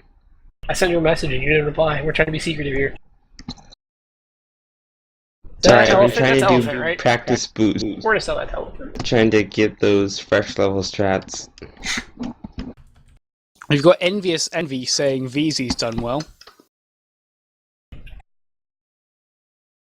I sent you a message and you didn't reply. We're trying to be secretive here. Sorry, That's I've been elephant, trying that's to do elephant, right? practice boost. We're gonna sell that to elephant. Trying to get those fresh level strats. We've got Envious Envy saying VZ's done well.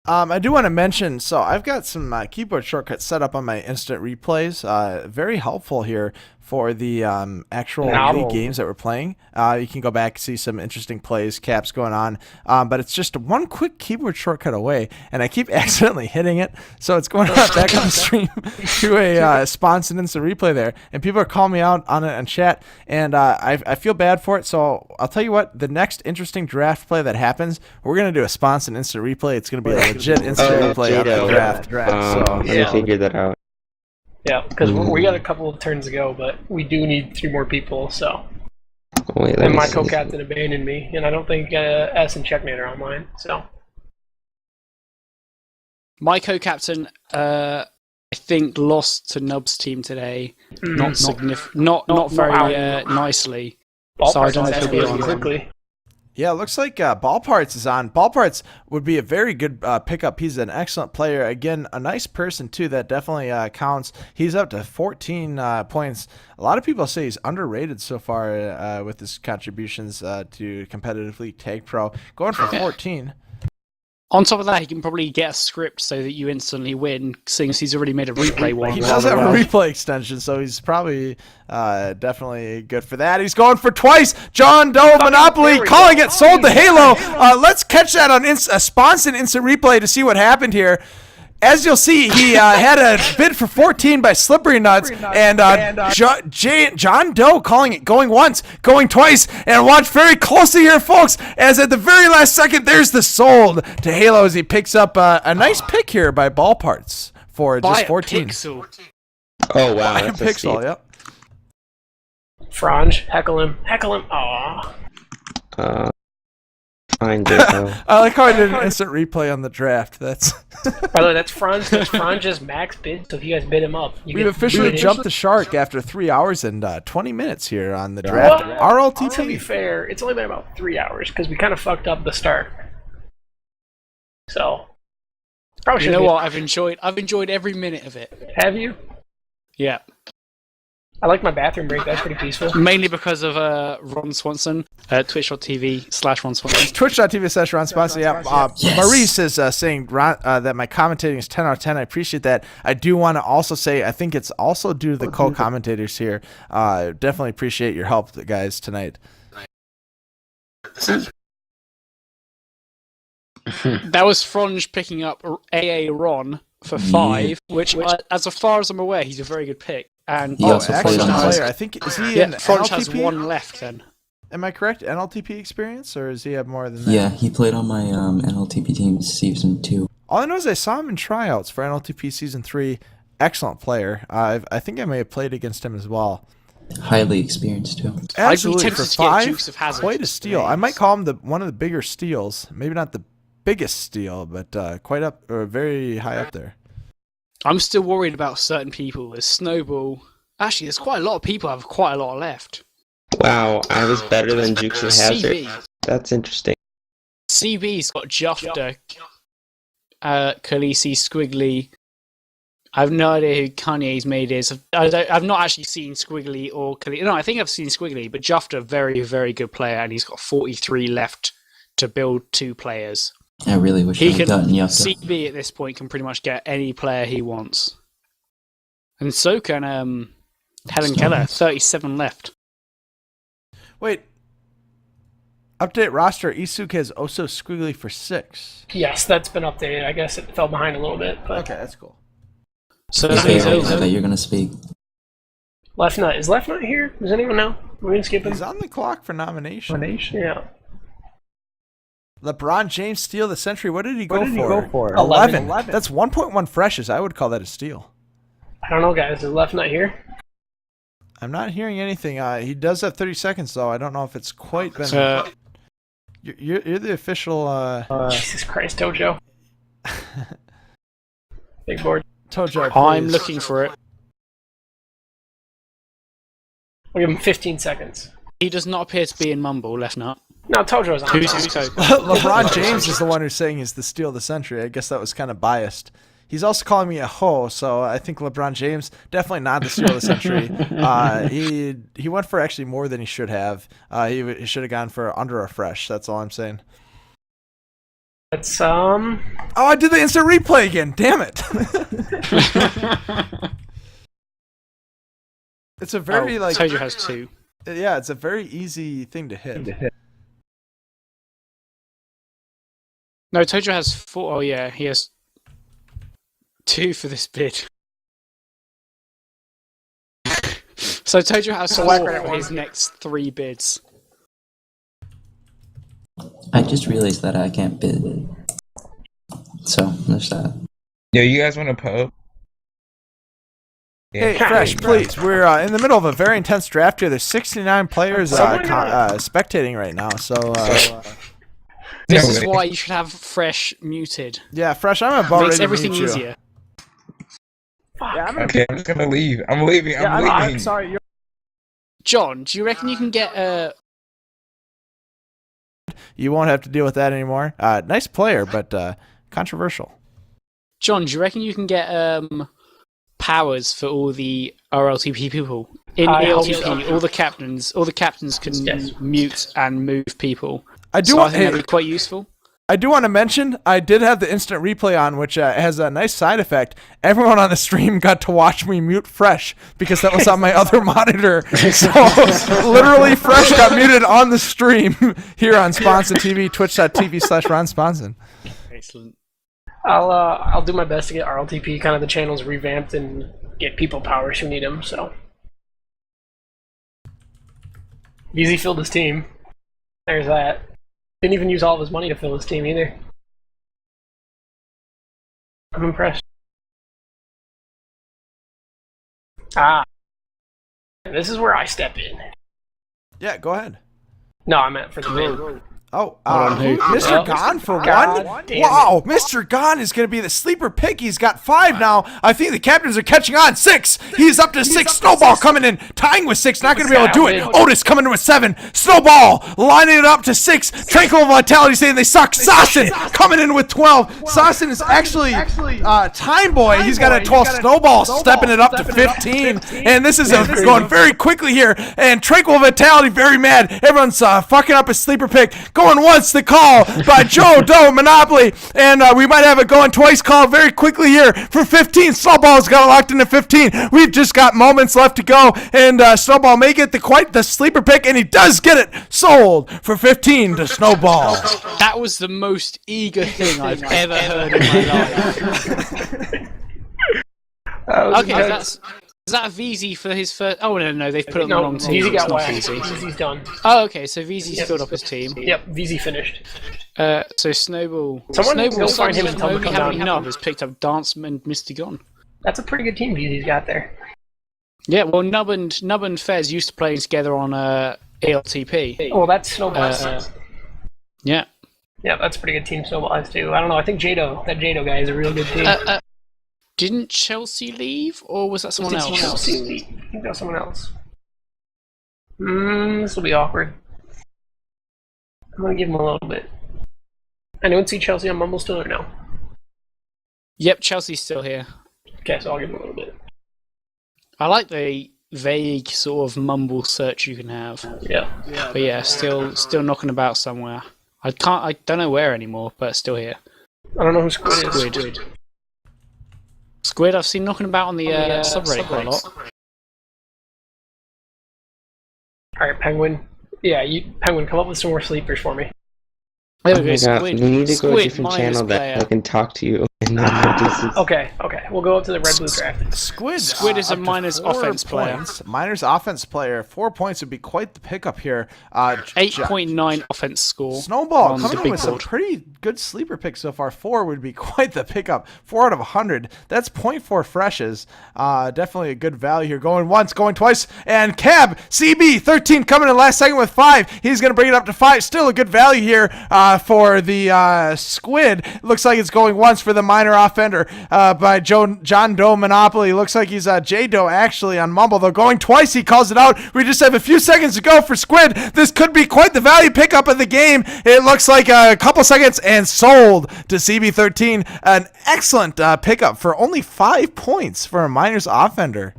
I do want to mention, so I've got some keyboard shortcuts set up on my instant replays. Very helpful here for the actual league games that we're playing. You can go back and see some interesting plays, caps going on. But it's just one quick keyboard shortcut away, and I keep accidentally hitting it, so it's going back on the stream to a sponsored instant replay there. And people are calling me out on it in chat, and I feel bad for it. So I'll tell you what, the next interesting draft play that happens, we're going to do a sponsored instant replay. It's going to be a legit instant replay of the draft. Let me figure that out. Yeah, because we got a couple of turns to go, but we do need 3 more people, so. And my co-captain abandoned me, and I don't think S and Checkmate are online, so. My co-captain, I think, lost to Nub's team today. Not very nicely. So I don't know if he'll be on quickly. Yeah, it looks like Ball Parts is on. Ball Parts would be a very good pickup. He's an excellent player. Again, a nice person, too. That definitely counts. He's up to 14 points. A lot of people say he's underrated so far with his contributions to competitively Tag Pro. Going for 14. On top of that, he can probably get a script so that you instantly win, seeing as he's already made a replay one. He does have a replay extension, so he's probably definitely good for that. He's going for twice. John Doe Monopoly calling it sold to Halo. Let's catch that on a sponsored instant replay to see what happened here. As you'll see, he had a bid for 14 by Slippery Nuts, and John Doe calling it going once, going twice, and watch very closely here, folks, as at the very last second, there's the sold to Halo as he picks up a nice pick here by Ball Parts for just 14. Oh, wow. That's a pixel, yep. Franj, heckle him. Aw. Fine, Jaco. I like how I did an instant replay on the draft. That's By the way, that's Franz. That's Franz's max bid. So if you guys bid him up, we've officially jumped the shark after 3 hours and 20 minutes here on the draft. RLTP. To be fair, it's only been about 3 hours because we kind of fucked up the start. So probably you know what? I've enjoyed every minute of it. Have you? Yeah. I like my bathroom break. That's pretty peaceful. Mainly because of Ron Swanson, twitch.tv/Ron Swanson. Twitch.tv/Ron Swanson. Yeah. Yes. Maurice is saying that my commentating is 10 out of 10. I appreciate that. I do want to also say I think it's also due to the co-commentators here. Definitely appreciate your help, guys, tonight. That was Franj picking up AA Ron for 5, which, as far as I'm aware, he's a very good pick. And excellent player. I think is he in Franj NLTP? has 1 left then. Am I correct? NLTP experience, or does he have more than that? Yeah, he played on my NLTP team season 2. All I know is I saw him in tryouts for NLTP season 3. Excellent player. I think I may have played against him as well. Highly experienced too. Absolutely, for 5, quite a steal. I might call him one of the bigger steals. Maybe not the biggest steal, but quite up or very high up there. I'm still worried about certain people. There's Snowball. Actually, there's quite a lot of people have quite a lot left. Wow, I was better than Jukes and Hazard. CB. That's interesting. CB's got Jufter, Khaleesi, Squiggly. I have no idea who Kanye's made is. I've not actually seen Squiggly or Khaleesi. No, I think I've seen Squiggly, but Jufter, very, very good player, and he's got 43 left to build 2 players. I really wish I had gotten Jufter. CB at this point can pretty much get any player he wants. And so can Helen Keller, 37 left. Wait. Update roster. Isuke has also Squiggly for 6. Yes, that's been updated. I guess it fell behind a little bit. But... Okay, that's cool. So that you're gonna speak. Left Nut. Is Left Nut here? Does anyone know? We're gonna skip him. He's on the clock for nomination. Yeah. LeBron James steal the century. What did he go for? 11. That's 1.1 freshes. I would call that a steal. I don't know, guys. Is Left Nut here? I'm not hearing anything. He does have 30 seconds, though. I don't know if it's quite been... You're the official... Jesus Christ, Tojo. Big board. Tojo, please. I'm looking for it. We'll give him 15 seconds. He does not appear to be in Mumble, Left Nut. No, Tojo's on. Who's his code? LeBron James is the one who's saying he's the steal of the century. I guess that was kind of biased. He's also calling me a hoe, so I think LeBron James definitely not the steal of the century. He went for actually more than he should have. He should have gone for under a fresh. That's all I'm saying. It's Oh, I did the instant replay again. Damn it. It's a very like. Tojo has 2. Yeah, it's a very easy thing to hit. No, Tojo has 4. Oh yeah, he has 2 for this bid. So Tojo has 4 for his next 3 bids. I just realized that I can't bid. So, there's that. Yo, you guys want to poke? Hey, Fresh, please. We're in the middle of a very intense draft here. There's 69 players spectating right now, so... This is why you should have Fresh muted. Yeah, Fresh, I'm about Makes ready to everything mute you. easier. Yeah, Okay, I'm just gonna leave. I'm leaving. I'm leaving. I'm sorry. John, do you reckon you can get You won't have to deal with that anymore. Nice player, but controversial. John, do you reckon you can get powers for all the RLTP people? In RLTP, all the captains can mute and move people. I think that'd be quite useful. I do want to mention, I did have the instant replay on, which has a nice side effect. Everyone on the stream got to watch me mute Fresh, because that was on my other monitor. So, literally, Fresh got muted on the stream here on Sponson TV, twitch.tv/Ron Sponson. Excellent. I'll do my best to get RLTP, kind of the channels revamped and get people powers who need them, so. VZ filled his team. There's that. Didn't even use all of his money to fill his team either. I'm impressed. This is where I step in. Yeah, go ahead. No, I meant for the bid. Oh, Mr. Gon for 1? Wow, Mr. Gon is going to be the sleeper pick. He's got 5 now. I think the captains are catching on. 6. He's up to 6. Snowball coming in, tying with 6. Not going to be able to do it. Otis coming in with 7. Snowball lining it up to 6. Tranquil Vitality saying they suck. Sasson coming in with 12. Sasson is actually Time Boy. He's got a 12. Snowball stepping it up to 15. And this is going very quickly here. And Tranquil Vitality very mad. Everyone's fucking up his sleeper pick. Going once, the call by Joe Doe Monopoly, and we might have it going twice call very quickly here for 15. Snowball's got it locked into 15. We've just got moments left to go, and Snowball may get the sleeper pick, and he does get it sold for 15 to Snowball. That was the most eager thing I've ever heard in my life. Okay, is that a VZ for his first? Oh no, they've put it on the wrong team. VZ got not waxed. VZ. VZ's done. Oh, okay, so VZ's filled up his team. Yep, VZ finished. So Snowball. Someone go find him and tell him to come down. Nub has picked up Dance and Mr. Gon. That's a pretty good team VZ's got there. Yeah, well, Nub and Fez used to playing together on ALTP. Well, that's Snowball. Yeah. Yeah, that's a pretty good team Snowball has too. I don't know. I think that Jado guy is a real good team. Didn't Chelsea leave, or was that someone else? Chelsea leave? I think that was someone else. This will be awkward. I'm gonna give him a little bit. Anyone see Chelsea on Mumble still or no? Yep, Chelsea's still here. Okay, so I'll give him a little bit. I like the vague sort of mumble search you can have. Yeah. But yeah, still knocking about somewhere. I don't know where anymore, but still here. I don't know who Squid is. Squid, I've seen knocking about on the subreddit quite a lot. Alright, Penguin. Yeah, Penguin, come up with some more sleepers for me. There we go, Squid. We need to go to a Squid different minus channel player. that I can talk to you. Okay, we'll go up to the red blue draft. Squid is a minus offense player. Minus offense player. 4 points would be quite the pickup here. 8.9 offense score. Snowball coming in with some pretty good sleeper picks so far. 4 would be quite the pickup. 4 out of 100. That's 0.4 freshes. Definitely a good value here. Going once, going twice, and Cab CB 13 coming in last second with 5. He's going to bring it up to 5. Still a good value here for the Squid. Looks like it's going once for the minor offender by John Doe Monopoly. Looks like he's J-Doe actually on Mumble, though. Going twice, he calls it out. We just have a few seconds to go for Squid. This could be quite the value pickup of the game. It looks like a couple seconds and sold to CB13. An excellent pickup for only 5 points for a minors offender.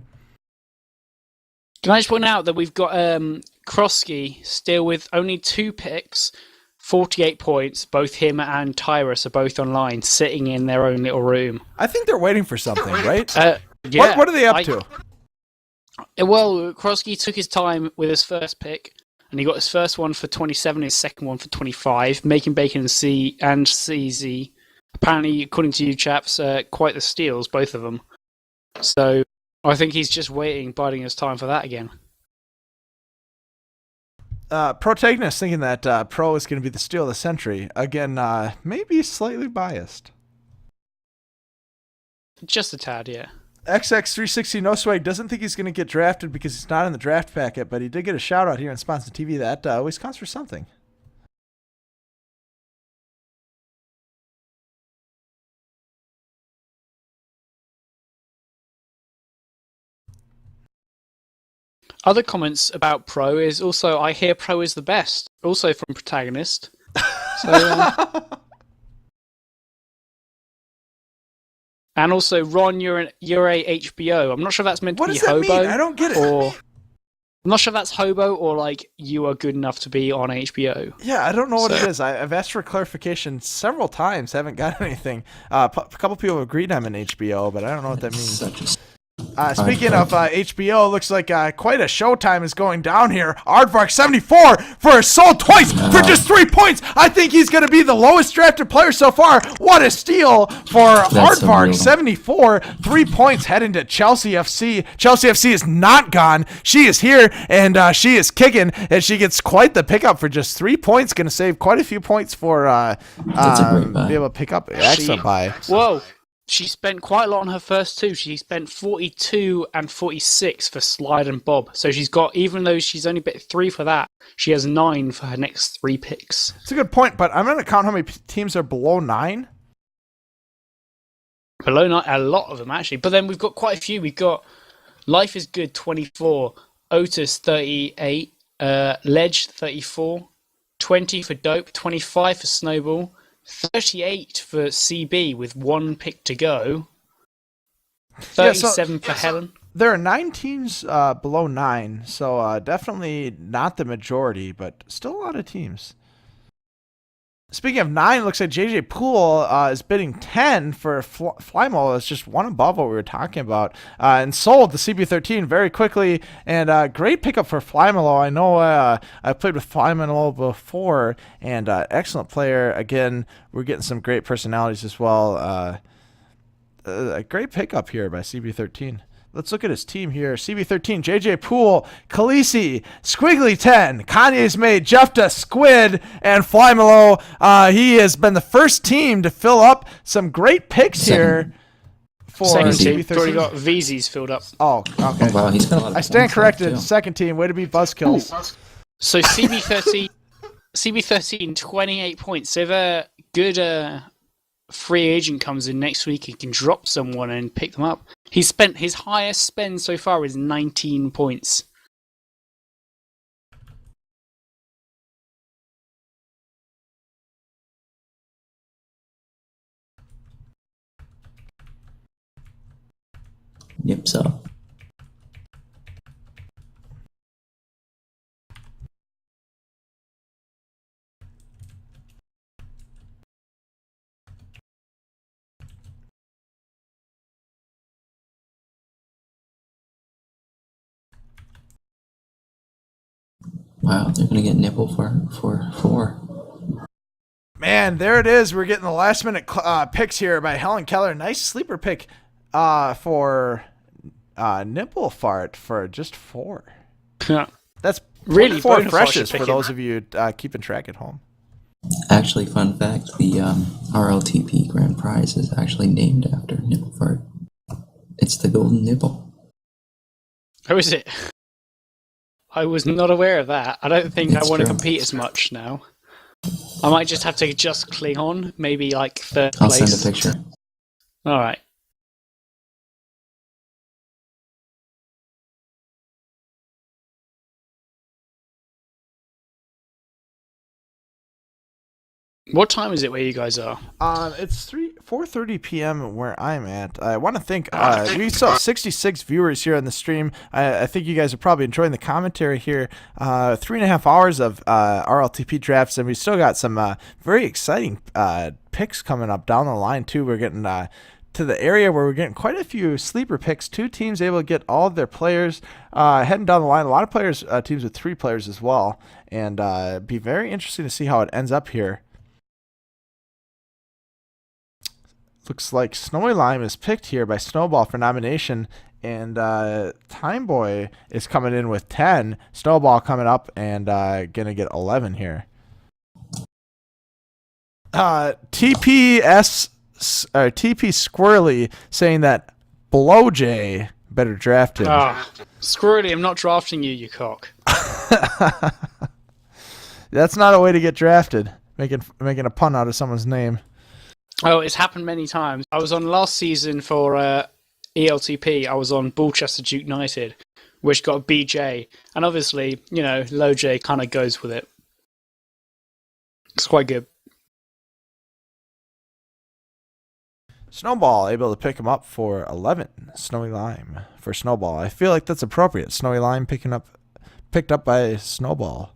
Can I just point out that we've got Krosky still with only 2 picks, 48 points. Both him and Tyrus are both online, sitting in their own little room. I think they're waiting for something, right? Yeah. What are they up to? Well, Krosky took his time with his first pick, and he got his first one for 27, his second one for 25. Making Bacon and CZ, apparently, according to you chaps, quite the steals, both of them. So I think he's just waiting, biding his time for that again. Protagonist thinking that Pro is going to be the steal of the century. Again, maybe slightly biased. Just a tad, yeah. XX360 No Swag doesn't think he's going to get drafted because he's not in the draft packet, but he did get a shout out here on Sponsor TV. That always counts for something. Other comments about Pro is also, I hear Pro is the best, also from Protagonist. So, and also, Ron, you're a HBO. I'm not sure if that's meant to What be does that hobo. mean? I don't get it. Or I'm not sure if that's hobo or like you are good enough to be on HBO. Yeah, I don't know what it is. I've asked for clarification several times. Haven't got anything. A couple people have agreed I'm an HBO, but I don't know what that means. Speaking of HBO, looks like quite a showtime is going down here. Aardvark 74 for a soul twice for just 3 points. I think he's going to be the lowest drafted player so far. What a steal for Aardvark 74. 3 points heading to Chelsea FC. Chelsea FC is not gone. She is here and she is kicking, and she gets quite the pickup for just 3 points. Going to save quite a few points for be able to pick up. Excellent buy. Whoa. She spent quite a lot on her first two. She spent 42 and 46 for Slide and Bob. So she's got, even though she's only bit 3 for that, she has 9 for her next 3 picks. It's a good point, but I'm going to count how many teams are below 9. Below 9, a lot of them actually. But then we've got quite a few. We've got Life is Good 24, Otis 38, Ledge 34, 20 for Dope, 25 for Snowball, 38 for CB with 1 pick to go. 37 for Helen. There are 9 teams below 9, so definitely not the majority, but still a lot of teams. Speaking of 9, it looks like JJ Poole is bidding 10 for Flymo. It's just one above what we were talking about. And sold the CB13 very quickly. And great pickup for Flymalo. I know I played with Flymalo before, and excellent player. Again, we're getting some great personalities as well. A great pickup here by CB13. Let's look at his team here. CB13, JJ Poole, Khaleesi, Squiggly 10, Kanye's Maid, Jefta, Squid, and Flymalo. He has been the first team to fill up some great picks here for CB13. Already got VZs filled up. Oh, okay. Oh, wow, he's got a lot of I stand points corrected. left, too. Second team, way to be buzzkills. So CB13, 28 points. So if a good free agent comes in next week, he can drop someone and pick them up. He's spent his highest spend so far is 19 points. Yep, so. Wow, they're gonna get nipple for 4. Man, there it is. We're getting the last minute picks here by Helen Keller. Nice sleeper pick for Nipple Fart for just 4. That's really 4 bonafide freshes for picking. those of you keeping track at home. Actually, fun fact, the RLTP Grand Prize is actually named after Nipple Fart. It's the Golden Nipple. Who is it? I was not aware of that. I don't think It's I want to true. compete as much now. I might just have to just cling on, maybe like 3rd I'll place. send a picture. All right. What time is it where you guys are? It's 4:30 p.m. where I'm at. I want to thank we still have 66 viewers here on the stream. I think you guys are probably enjoying the commentary here. 3.5 hours of RLTP drafts, and we still got some very exciting picks coming up down the line too. We're getting to the area where we're getting quite a few sleeper picks. 2 teams able to get all of their players heading down the line. A lot of players, teams with 3 players as well. And be very interesting to see how it ends up here. Looks like Snowy Lime is picked here by Snowball for nomination. And Time Boy is coming in with 10. Snowball coming up and going to get 11 here. TP Squirrely saying that Blowjay better draft him. Squirrely, I'm not drafting you, you cock. That's not a way to get drafted. Making a pun out of someone's name. Oh, it's happened many times. I was on last season for ELTP. I was on Bulchester Duke United, which got BJ, and obviously, Low J kind of goes with it. It's quite good. Snowball able to pick him up for 11. Snowy Lime for Snowball. I feel like that's appropriate. Snowy Lime picked up by Snowball.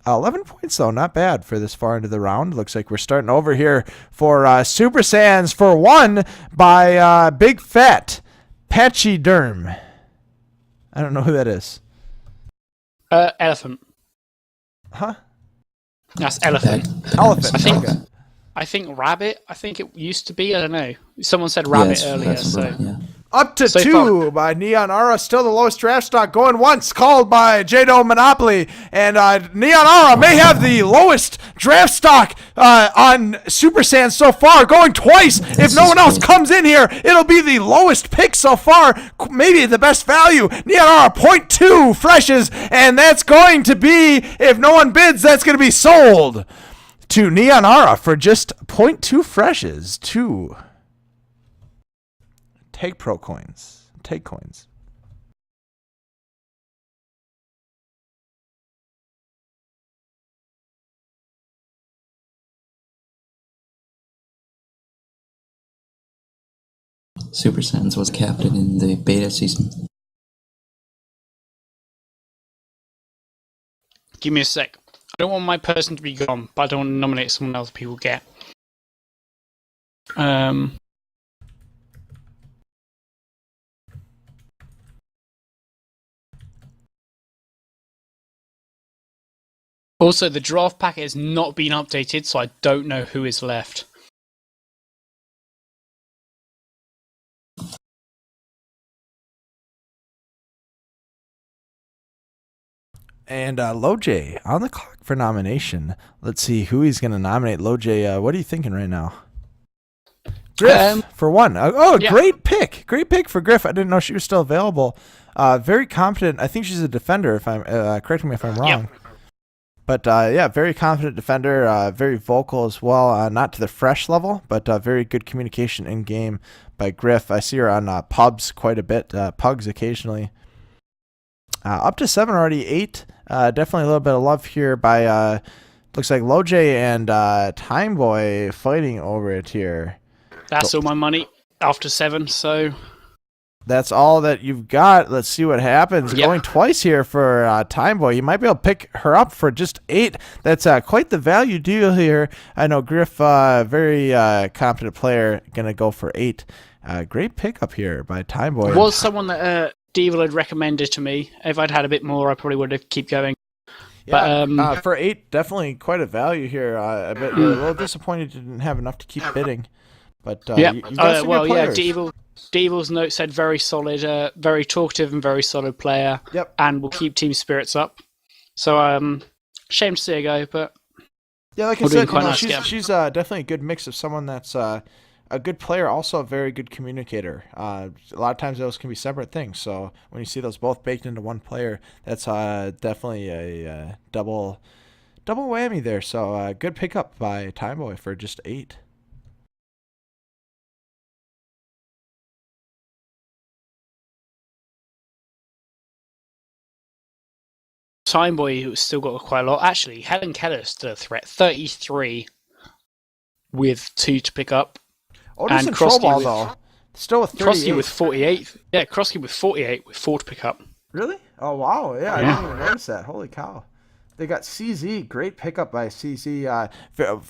11 points though, not bad for this far into the round. Looks like we're starting over here for Super Saiyans for 1 by Big Fat Patchy Derm. I don't know who that is. Elephant. Huh? That's elephant. Elephant. I think rabbit. I think it used to be. I don't know. Someone said rabbit earlier. Up to 2 by Neon Aura. Still the lowest draft stock. Going once. Called by Jado Monopoly. And Neon Aura may have the lowest draft stock on Super Saiyan so far. Going twice. If no one else comes in here, it'll be the lowest pick so far. Maybe the best value. Neon Aura 0.2 freshes. And that's going to be, if no one bids, that's going to be sold to Neon Aura for just 0.2 freshes. 2. Take pro coins. Take coins. Super Saiyans was captain in the beta season. Give me a sec. I don't want my person to be gone, but I don't want to nominate someone else people get. Also, the draft packet has not been updated, so I don't know who is left. And Low J on the clock for nomination. Let's see who he's going to nominate. Low J, what are you thinking right now? Griff for 1. Yeah. Great pick. Great pick for Griff. I didn't know she was still available. Very confident. I think she's a defender, if I'm correct me if I'm wrong. Yep. But very confident defender, very vocal as well. Not to the fresh level, but very good communication in game by Griff. I see her on pubs quite a bit, pugs occasionally. Up to 7 already, 8. Definitely a little bit of love here by looks like Low J and Time Boy fighting over it here. That's all my money after 7, so that's all that you've got. Let's see what happens. Yep. Going twice here for Time Boy. You might be able to pick her up for just 8. That's quite the value deal here. I know Griff, very competent player, going to go for 8. Great pickup here by Time Boy. Was someone that Devil had recommended to me. If I'd had a bit more, I probably would have kept going. Yeah, but, for 8, definitely quite a value here. A little disappointed you didn't have enough to keep bidding. But you got some good players. Devil's note said very solid, very talkative and very solid player. Yep. And will keep team spirits up. So shame to see her go, but yeah, like I said, she's definitely a good mix of someone that's a good player, also a very good communicator. A lot of times those can be separate things. So when you see those both baked into one player, that's definitely a double whammy there. So good pickup by Time Boy for just 8. Time Boy, who's still got quite a lot. Actually, Helen Keller's still a threat. 33 with 2 to pick up. Otis and Trollball, though. Still with 38. Krosky with 48. Yeah, Krosky with 48 with 4 to pick up. Really? Oh, wow. Yeah, I didn't even notice that. Holy cow. They got CZ, great pickup by CZ.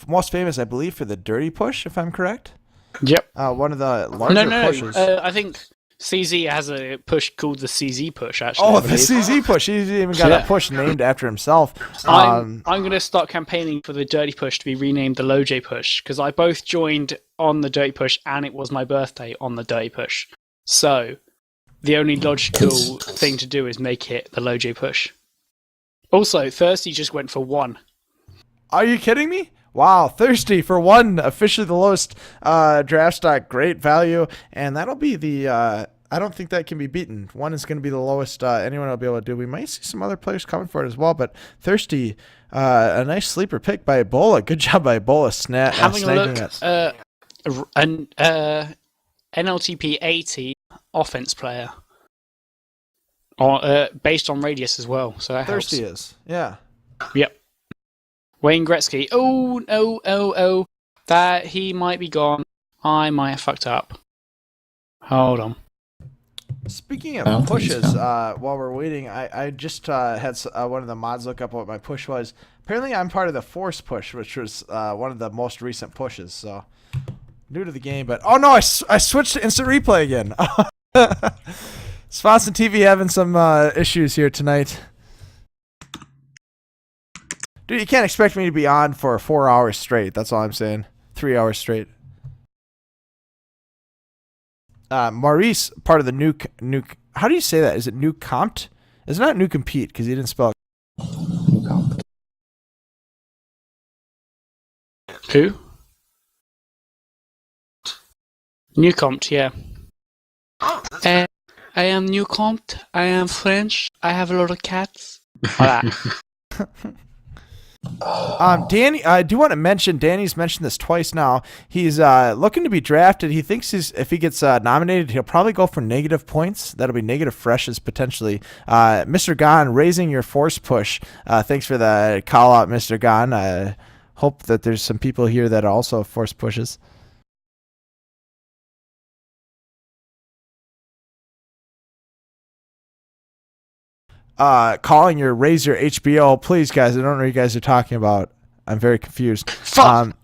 Most famous, I believe, for the dirty push, if I'm correct. Yep. One of the larger pushes. I think CZ has a push called the CZ push, actually. Oh, the CZ push. He's even got a push named after himself. I'm going to start campaigning for the dirty push to be renamed the LoJ push, because I both joined on the dirty push and it was my birthday on the dirty push. So the only logical thing to do is make it the LoJ push. Also, Thirsty just went for 1. Are you kidding me? Wow, Thirsty for 1, officially the lowest draft stock, great value, and that'll be the. I don't think that can be beaten. 1 is going to be the lowest anyone will be able to do. We might see some other players coming for it as well, but Thirsty, a nice sleeper pick by Ebola. Good job by Ebola. Having a look, an NLTP 80 offense player, based on radius as well. So that Thirsty helps. Yeah. Yep. Wayne Gretzky. Oh, that he might be gone. I might have fucked up. Hold on. Speaking of pushes, while we're waiting, I just had one of the mods look up what my push was. Apparently, I'm part of the Force push, which was one of the most recent pushes. So, new to the game, but oh no, I switched to instant replay again. Swanson TV having some issues here tonight. Dude, you can't expect me to be on for 4 hours straight. That's all I'm saying. 3 hours straight. Maurice, part of the nuke. How do you say that? Is it nuke compt? It's not nuke compete because he didn't spell it. Who? New compt, yeah. I am new compt. I am French. I have a lot of cats. All that. Danny, I do want to mention, Danny's mentioned this twice now. He's looking to be drafted. He thinks if he gets nominated, he'll probably go for negative points. That'll be negative freshes potentially. Mr. Gon, raising your force push. Thanks for the call out, Mr. Gon. I hope that there's some people here that also force pushes. Calling your raise your HBO. Please, guys, I don't know what you guys are talking about. I'm very confused. Fuck!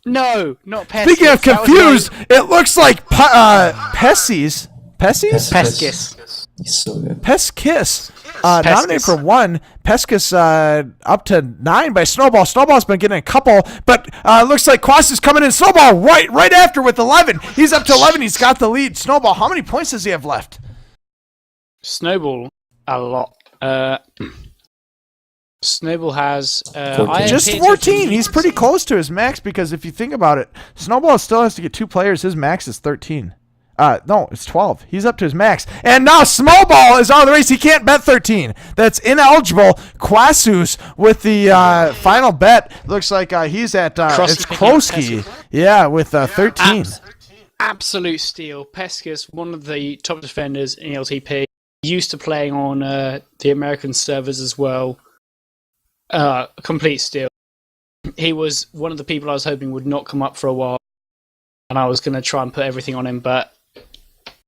No, not Peskis. Speaking of confused, it looks like Peskis. Peskis? Peskis. He's so good. Peskis. Nominated for 1. Peskis up to 9 by Snowball. Snowball's been getting a couple, but looks like Quas is coming in. Snowball right after with 11. He's up to 11. He's got the lead. Snowball, how many points does he have left? Snowball, a lot. Snowball has just 14. He's pretty close to his max because if you think about it, Snowball still has to get 2 players. His max is 13. No, it's 12. He's up to his max. And now Snowball is out of the race. He can't bet 13. That's ineligible. Quasus with the final bet. Looks like he's at it's Kroski. Yeah, with 13. Absolute steal. Peskis, one of the top defenders in LTP. Used to playing on the American servers as well. Complete steal. He was one of the people I was hoping would not come up for a while, and I was going to try and put everything on him, but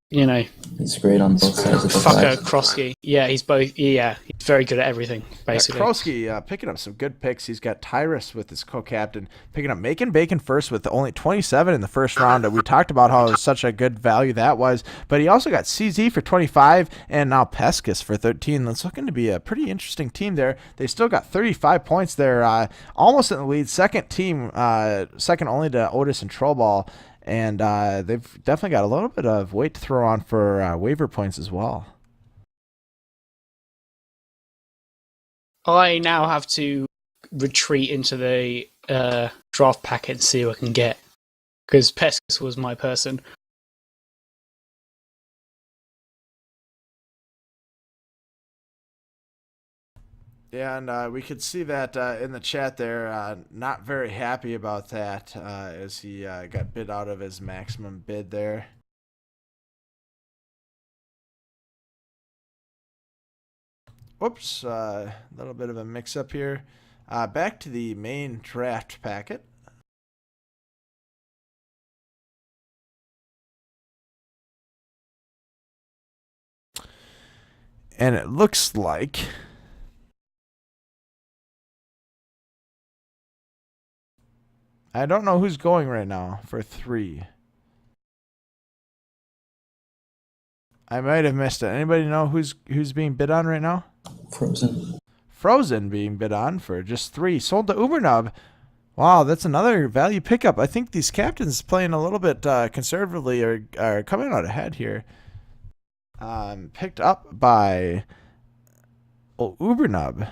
you know, he's great on both sides of the fucker Kroski. Yeah, he's both. Yeah, he's very good at everything. Basically, Kroski picking up some good picks. He's got Tyrus with his co-captain, picking up Making Bacon first with only 27 in the first round. We talked about how it was such a good value that was, but he also got CZ for 25 and now Peskis for 13. That's looking to be a pretty interesting team there. They still got 35 points there, almost in the lead. Second team, second only to Otis and Trollball. And they've definitely got a little bit of weight to throw on for waiver points as well. I now have to retreat into the draft packet and see what I can get. Because Peskis was my person. Yeah, and we could see that in the chat there. Not very happy about that as he got bid out of his maximum bid there. Whoops, a little bit of a mix-up here. Back to the main draft packet. And it looks like I don't know who's going right now for 3. I might have missed it. Anybody know who's being bid on right now? Frozen. Frozen being bid on for just 3. Sold to Ubernub. Wow, that's another value pickup. I think these captains playing a little bit conservatively are coming out ahead here. Picked up by Ubernub.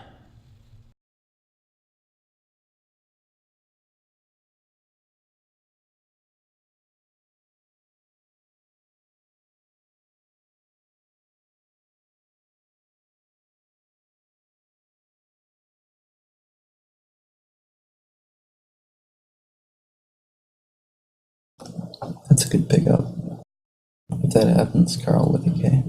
That's a good pickup. If that happens, Carl with a K.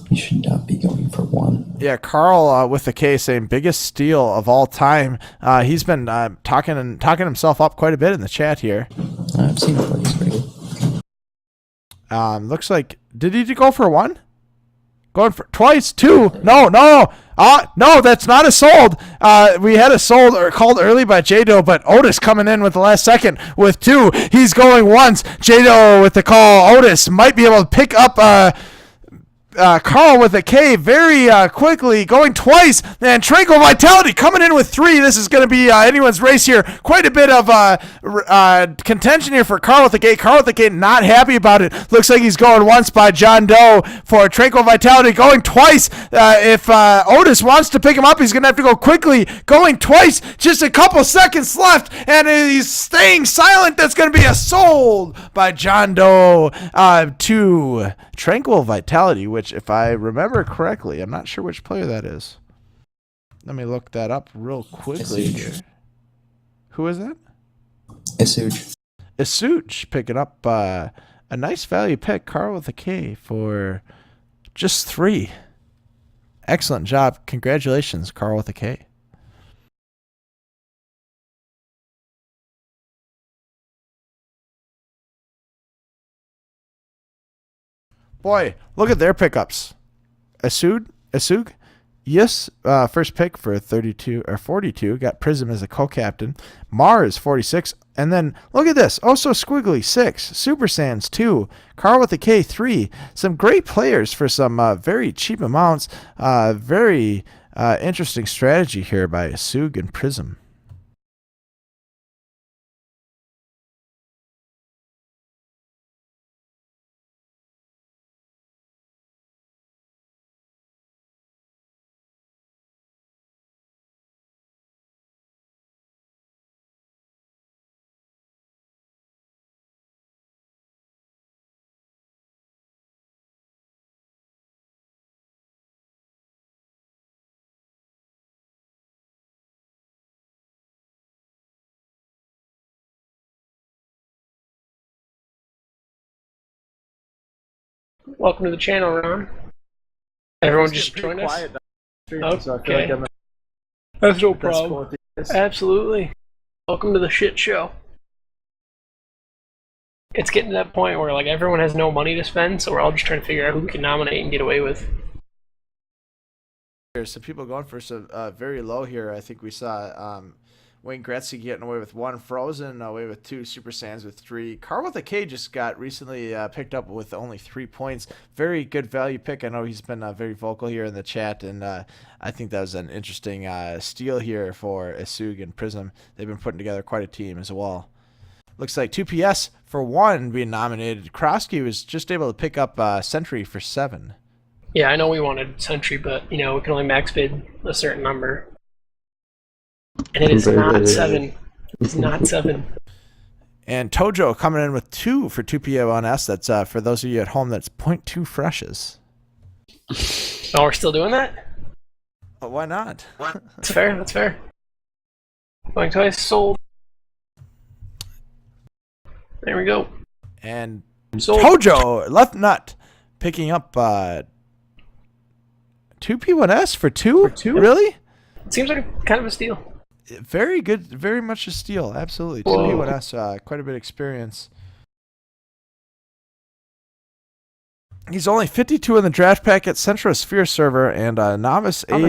He should not be going for 1. Yeah, Carl with the K saying biggest steal of all time. He's been talking himself up quite a bit in the chat here. I've seen it. He's pretty good. Looks like, did he go for 1? Going for twice, 2. No, that's not a sold. We had a sold or called early by Jado, but Otis coming in with the last second with 2. He's going once. Jado with the call. Otis might be able to pick up Carl with a K very quickly, going twice, and Tranquil Vitality coming in with 3. This is going to be anyone's race here. Quite a bit of contention here for Carl with a K. Carl with a K not happy about it. Looks like he's going once by John Doe for Tranquil Vitality, going twice. If Otis wants to pick him up, he's going to have to go quickly, going twice, just a couple seconds left, and he's staying silent. That's going to be a sold by John Doe to Tranquil Vitality, which, if I remember correctly, I'm not sure which player that is. Let me look that up real quickly here. Who is that? Isuj. Isuj picking up a nice value pick, Carl with a K, for just 3. Excellent job. Congratulations, Carl with a K. Boy, look at their pickups. Asug, yes, first pick for 32 or 42. Got Prism as a co-captain. Mars 46, and then look at this. Also squiggly 6. Super Sans 2. Carl with a K 3. Some great players for some very cheap amounts. Very interesting strategy here by Asug and Prism. Welcome to the channel, Ron. Everyone just joined us. Okay. That's no problem. Absolutely. Welcome to the shit show. It's getting to that point where like everyone has no money to spend, so we're all just trying to figure out who we can nominate and get away with. There's some people going for some very low here. I think we saw Wayne Gretzky getting away with 1, Frozen away with 2, Super Sans with 3. Carl with a K just got recently picked up with only 3 points. Very good value pick. I know he's been very vocal here in the chat, and I think that was an interesting steal here for Asug and Prism. They've been putting together quite a team as well. Looks like 2PS for 1 being nominated. Krosky was just able to pick up Sentry for 7. Yeah, I know we wanted Sentry, but you know we can only max bid a certain number. And it is not 7. It's not 7. And Tojo coming in with 2 for 2PO1S. That's for those of you at home, that's 0.2 freshes. Oh, we're still doing that? Oh, why not? That's fair, that's fair. Going twice, sold. There we go. And sold. Tojo, left nut, picking up 2P1S for 2? Really? It seems like kind of a steal. Very good, very much a steal, absolutely. 2P1S, quite a bit of experience. He's only 52 in the draft pack at Centrosphere server and novice A.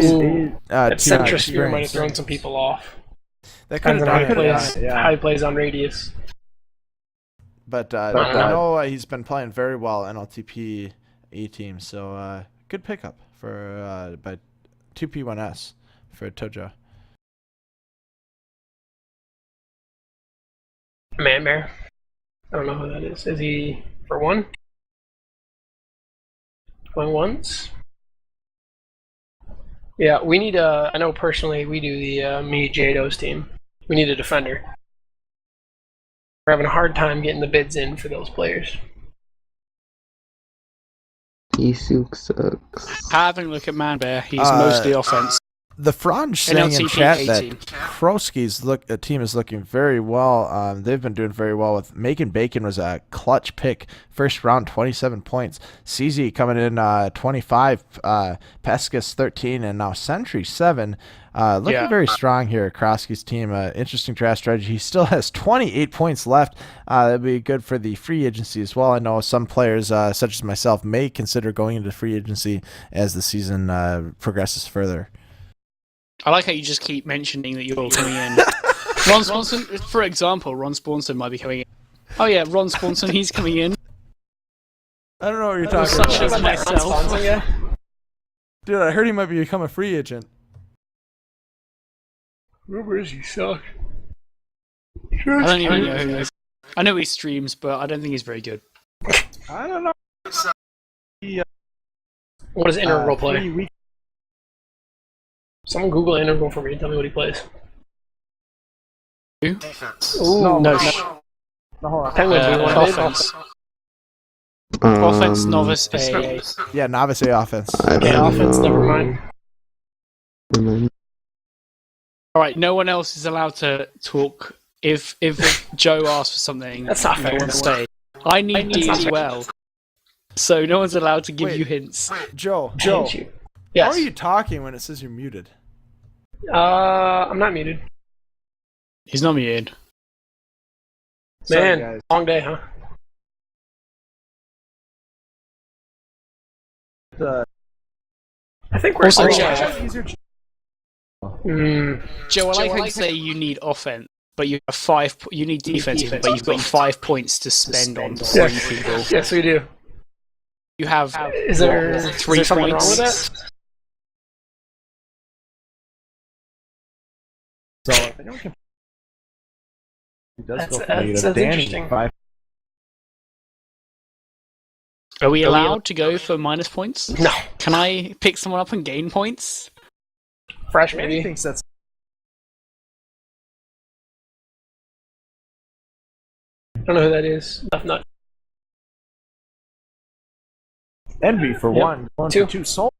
That Centrosphere might have thrown some people off. That could have done it. How he plays on Radius. But I know he's been playing very well in LTP A team, so good pickup for by 2P1S for Tojo. Man Bear. I don't know who that is. Is he for one? Going once? Yeah, we need I know personally we do the me Jado's team. We need a defender. We're having a hard time getting the bids in for those players. Isuk sucks. Having a look at Man Bear, he's mostly offense. The Franj saying in chat that Kroski's team is looking very well. They've been doing very well with Macon Bacon was a clutch pick. First round, 27 points. CZ coming in 25, Pescus 13, and now Sentry 7. Looking very strong here at Kroski's team. Interesting draft strategy. He still has 28 points left. That'd be good for the free agency as well. I know some players, such as myself, may consider going into free agency as the season progresses further. I like how you just keep mentioning that you're all coming in. Ron Swanson, for example, Ron Swanson might be coming in. Oh yeah, Ron Swanson, he's coming in. I don't know what you're talking about. Such as myself. Dude, I heard he might become a free agent. Where is he, suck? I don't even know who he is. I know he streams, but I don't think he's very good. I don't know. What does Integral play? Someone Google Integral for me and tell me what he plays. Who? Ooh, No, hold on. offense. Offense, novice, A. Yeah, novice A offense. Okay, offense, never mind. Alright, no one else is allowed to talk. If Joe asks for something, That's not fair. No one stay. I need D as well. So no one's allowed to give you hints. Joe. Yes. How are you talking when it says you're muted? I'm not muted. He's not muted. Man, guys. long day, huh? I think we're Also, Joe, I like how you say you need offense, but you have 5. You need defense, but you've got 5 points to spend on 3 people. Yes, we do. You have Is there 3 something points. wrong with that? So I know he does go for That's Danny. interesting. Are we allowed to go for minus points? No. Can I pick someone up and gain points? Fresh, Danny maybe. thinks that's. I don't know who that is. Not. Envy for Yep. 1. 1 2. for 2. Soul.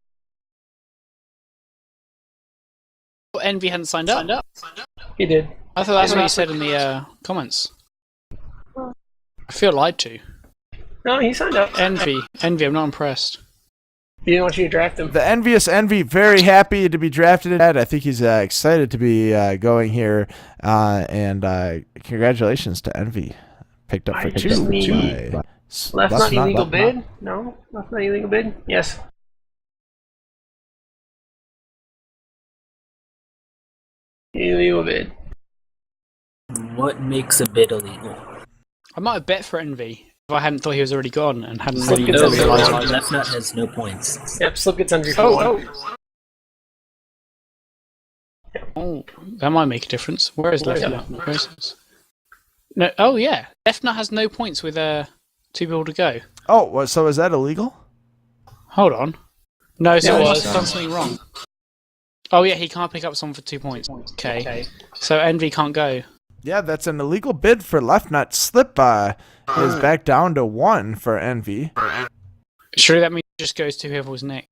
Envy hadn't signed up. He did. I thought that's what you said in the comments. I feel lied to. No, he signed up. Envy, I'm not impressed. He didn't want you to draft him. The envious Envy, very happy to be drafted. I think he's excited to be going here. And congratulations to Envy. Picked up for 2. Left not illegal bid? No? Left not illegal bid? Yes. Illegal bid. What makes a bid illegal? I might have bet for Envy if I hadn't thought he was already gone and hadn't Slip really gets Envy realised. for 1. Left nut has no points. Yep, Slip gets Envy for 1. Oh, that might make a difference. Where is Left Nut in the process? No. Oh yeah, Left Nut has no points with 2 people to go. Oh, so is that illegal? Hold on. No, so Yeah, he it must was. have done something wrong. Oh yeah, he can't pick up someone for 2 points. Okay. So Envy can't go. Yeah, that's an illegal bid for Left Nut. Slip is back down to 1 for Envy. Surely that means it just goes to whoever was next.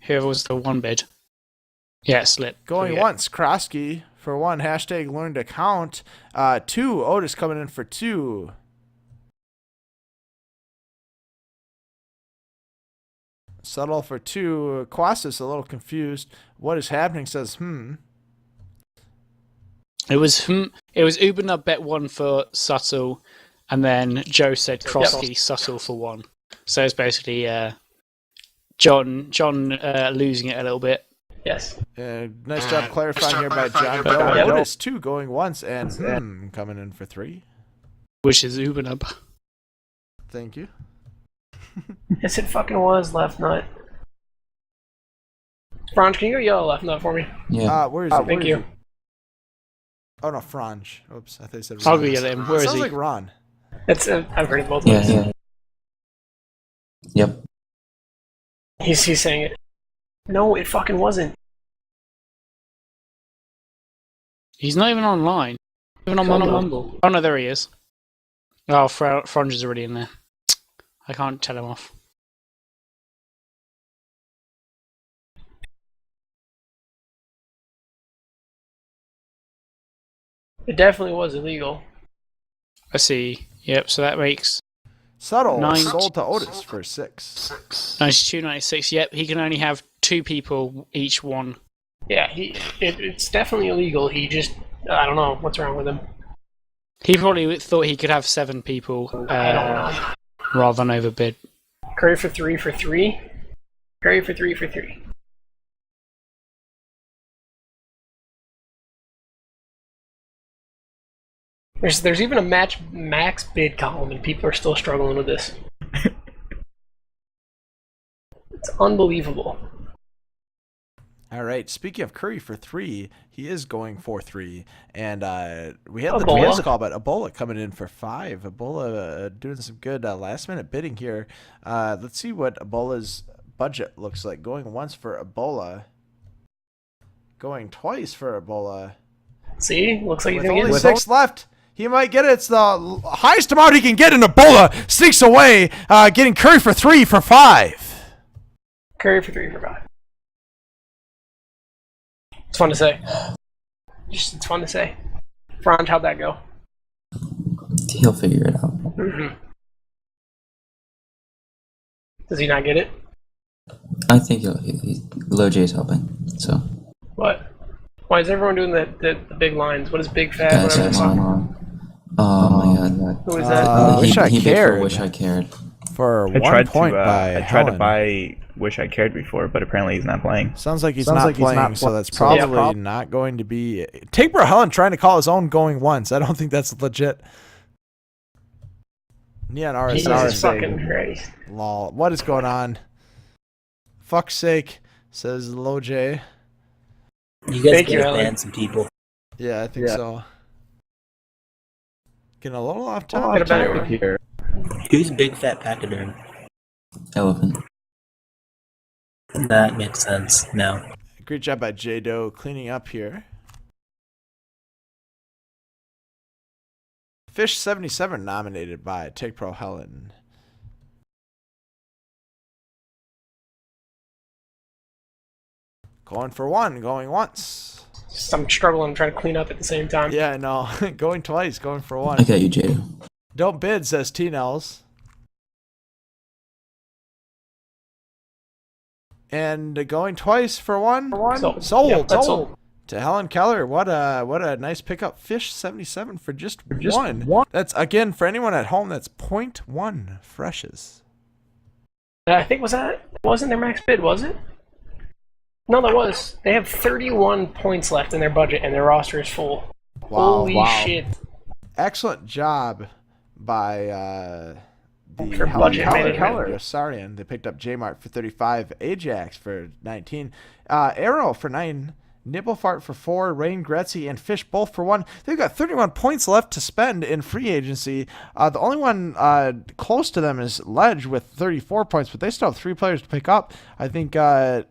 Whoever was the 1 bid. Yeah, Slip. Going once, Krosky for 1. Hashtag learn to count. 2, Otis coming in for 2. Subtle for 2. Quasis a little confused. What is happening? Says, It was Ubernub bet 1 for Subtle, and then Joe said Krosky Subtle for 1. So it's basically John losing it a little bit. Yes. Nice job clarifying here by John Doe. Otis 2 going once and coming in for 3. Which is Ubenub. Thank you. Yes, it fucking was left nut. Franz, can you go yellow left nut for me? Yeah. Where is Oh, he? thank you. Oh no, Franz. Oops, I thought you said I'll Ron. go yell at him. Where is Sounds he? like Ron. It's I've heard it both Yeah, ways. yeah. Yep. He's saying it. No, it fucking wasn't. He's not even online. Even on Mumble. Oh no, there he is. Oh, Franz is already in there. I can't tell him off. It definitely was illegal. I see. Yep, so that makes Subtle 9 sold to Otis for 6. 92, 96. Yep, he can only have 2 people each one. Yeah, it's definitely illegal. He just, I don't know what's wrong with him. He probably thought he could have 7 people I don't know. rather than overbid. Curry for 3 for 3. Curry for 3 for 3. There's even a max bid column, and people are still struggling with this. It's unbelievable. All right. Speaking of Curry for 3, he is going for 3, and we had the Ebola. twice call, but Ebola coming in for 5. Ebola doing some good last minute bidding here. Let's see what Ebola's budget looks like. Going once for Ebola. Going twice for Ebola. See, looks like he's With gonna only get 6 left. He might get it. It's the highest amount he can get in Ebola. 6 away. Getting Curry for 3 for 5. Curry for 3 for 5. It's fun to say. It's fun to say. Franz, how'd that go? He'll figure it out. Mm-hmm. Does he not get it? I think Low J's helping. So. What? Why is everyone doing the big lines? What is big fat? Guys, Whatever I'm the fuck? on. Oh my god. Who is that? Wish I he bid for cared. Wish I Cared. For I 1 tried point to, by I tried to Helen. buy Wish I Cared before, but apparently he's not playing. Sounds like he's not playing, so that's probably not going to be... Take Helen trying to call his own going once. I don't think that's legit. Neon Jesus RSA. fucking Christ. Lol. What is going on? Fuck's sake, says Low J. You guys Thank you, gotta Alan. ban some people. Yeah, I think so. Getting a little off Get a topic better here. one. Who's big fat pachyderm? Elephant. That makes sense now. Great job by J Doe cleaning up here. Fish 77 nominated by Take Pro Helen. Going for 1, going once. I'm struggling trying to clean up at the same time. Yeah, I know. Going twice, going for 1. I got you, Jada. Don't bid, says T-Nels. And going twice for 1. Sold. Yep, that's sold. To Helen Keller. What a nice pickup. Fish 77 for just 1. That's, again, for anyone at home, that's 0.1 freshes. I think wasn't their max bid, was it? No, that was. They have 31 points left in their budget, and their roster is full. Wow. Holy shit. Excellent job by the For Helen budget Keller. management. Yosarian. They picked up J-Mart for 35, Ajax for 19, Arrow for 9, Nibblefart for 4, Rain Gretzky, and Fish both for 1. They've got 31 points left to spend in free agency. The only one close to them is Ledge with 34 points, but they still have 3 players to pick up. I think it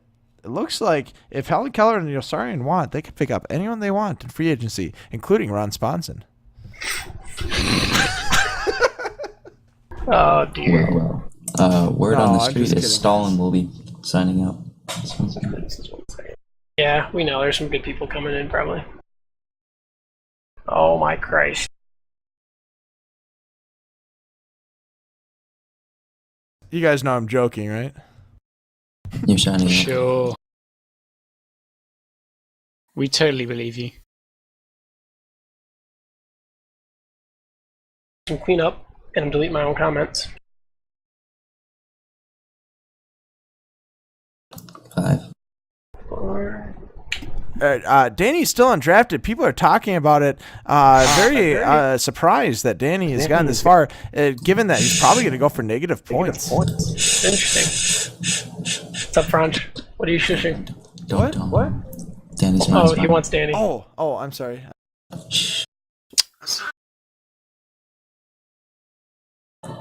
looks like if Helen Keller and Yosarian want, they can pick up anyone they want in free agency, including Ron Sponson. Oh, dear. Word No, on the I'm street just is kidding. Stalin will be signing up. Yeah, we know. There's some good people coming in, probably. Oh, my Christ. You guys know I'm joking, right? You're signing up. Sure. We totally believe you. Some clean up and delete my own comments. Danny's still undrafted. People are talking about it. Very surprised that Danny has gotten this far, given that he's probably going to go for negative points. Interesting. What's up, Franch? What are you shushing? What? Danny's Oh, he wants Danny. Oh, I'm sorry.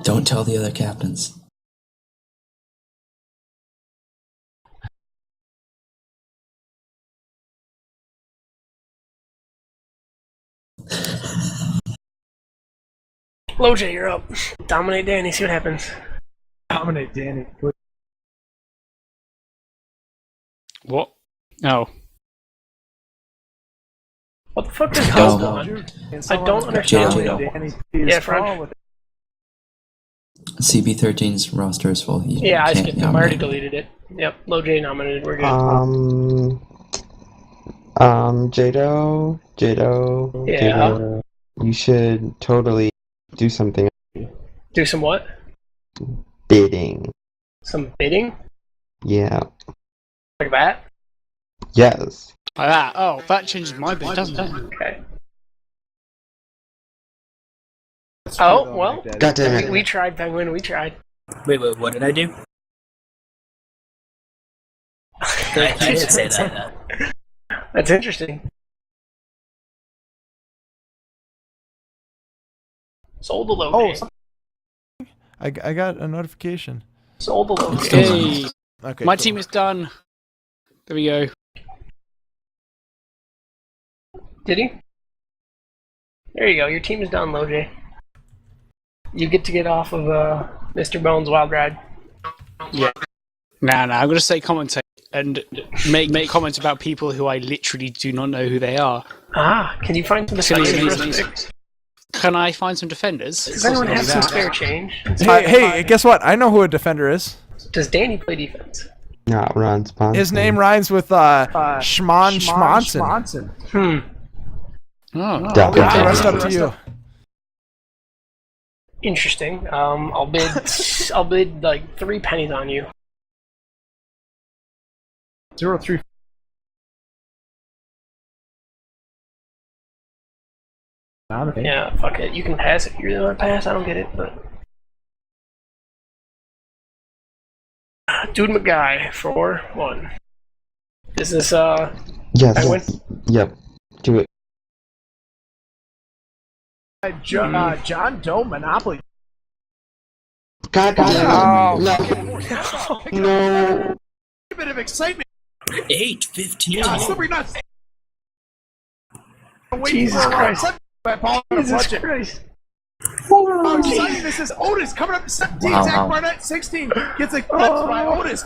Don't tell the other captains. LoJ, you're up. Dominate Danny, see what happens. Dominate Danny. What? Oh. What the fuck is going on? I don't understand. Yeah, Franch. CB13's roster is full. Yeah, I skipped him. I already deleted it. Yep, LoJ nominated. We're good. Jado. Yeah. You should totally do something. Do some what? Bidding. Some bidding? Yeah. Like that? Yes. Like that? Oh, that changes my bid, doesn't it? Okay. Oh, well. God damn it. We tried, Penguin, we tried. Wait, what did I do? I didn't say that. That's interesting. Sold the LoJ. I got a notification. Sold the LoJ. Hey, Okay, my cool. team is done. There we go. Did he? There you go. Your team is done, LoJ. You get to get off of Mr. Bones' wild ride. Yeah. Nah, I'm going to say commentate and make comments about people who I literally do not know who they are. Ah, can you find some defenders? Can I find some defenders? Does anyone have some spare change? Hey, guess what? I know who a defender is. Does Danny play defense? Not Ron Sponson. His name rhymes with Schmonson. Oh, I'll leave the rest up to you. Interesting. I'll bid like 3 pennies on you. 0-3. Yeah, fuck it. You can pass if you really want to pass. I don't get it, but Dude McGuy for 1. Is this Yes. Penguin? Yep. Do it. John Doe Monopoly. God damn. No. A bit of excitement. 8-15. God, slippery nuts. Jesus Christ. Jesus Christ. I'm telling you, this is Otis coming up to 17. Wow. Zach Barnett, 16. Gets eclipsed by Otis.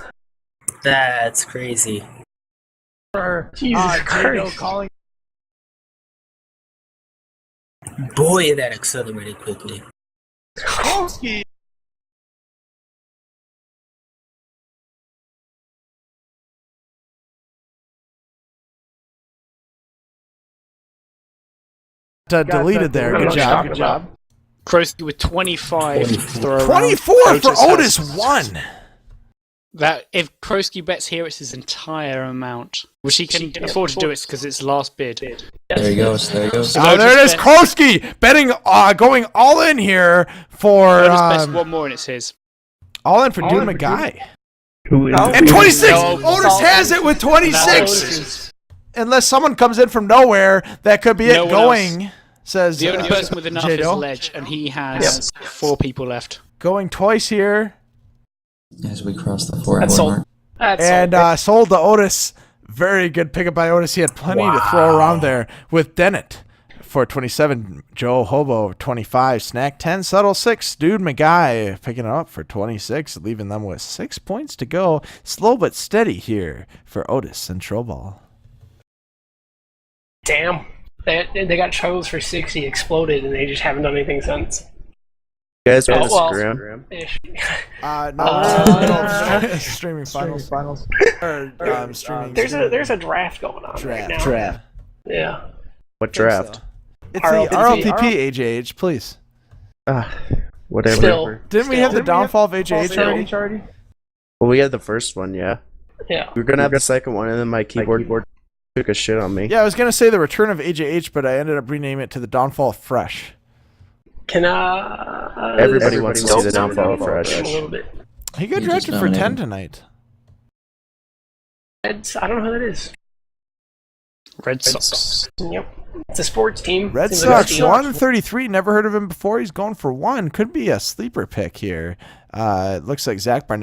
That's crazy. Jesus Christ. Calling. Boy, that accelerated quickly. Koski. Deleted there. Good job. Good job. Krosky with 25 to throw around. 24 for Otis has- 1. That if Krosky bets here, it's his entire amount, which he can afford to do it because it's last bid. There he goes. There he goes. Oh, there it is. Krosky betting, going all in here for Otis bets one more and it's his. all in for Dude McGuy. Who is And 26. No, Otis has it with 26. Unless someone comes in from nowhere, that could be No it one going. Says The only person with enough is Jado. Ledge, and he has 4 people left. Going twice here. As we cross the 4-hour That's sold. mark. That's And sold to Otis. Very good pickup by Otis. He had plenty to throw around there with Dennett for 27. Joe Hobo 25. Snack 10. Subtle 6. Dude McGuy picking it up for 26, leaving them with 6 points to go. Slow but steady here for Otis and Troball. Damn. They got chose for 60, exploded, and they just haven't done anything since. You guys want to well, screw him? Ish. No, streaming finals. Streaming. There's a draft going on right now. Draft. Yeah. What draft? It's the RLTP AJH, please. Whatever. Still. Didn't we have the downfall of AJH already? Well, we had the first one, yeah. Yeah. We're gonna have the second one, and then my keyboard took a shit on me. Yeah, I was gonna say the return of AJH, but I ended up renaming it to the downfall of Fresh. Can Everybody wants to see the downfall of Fresh. A little bit. He got drafted for 10 tonight. I don't know who that is. Red Sox. Yep. It's a sports team. Red Seems like Sox, a 133. Never heard of him before. He's going for 1. Could be a sleeper pick here. It looks like Zach Barnett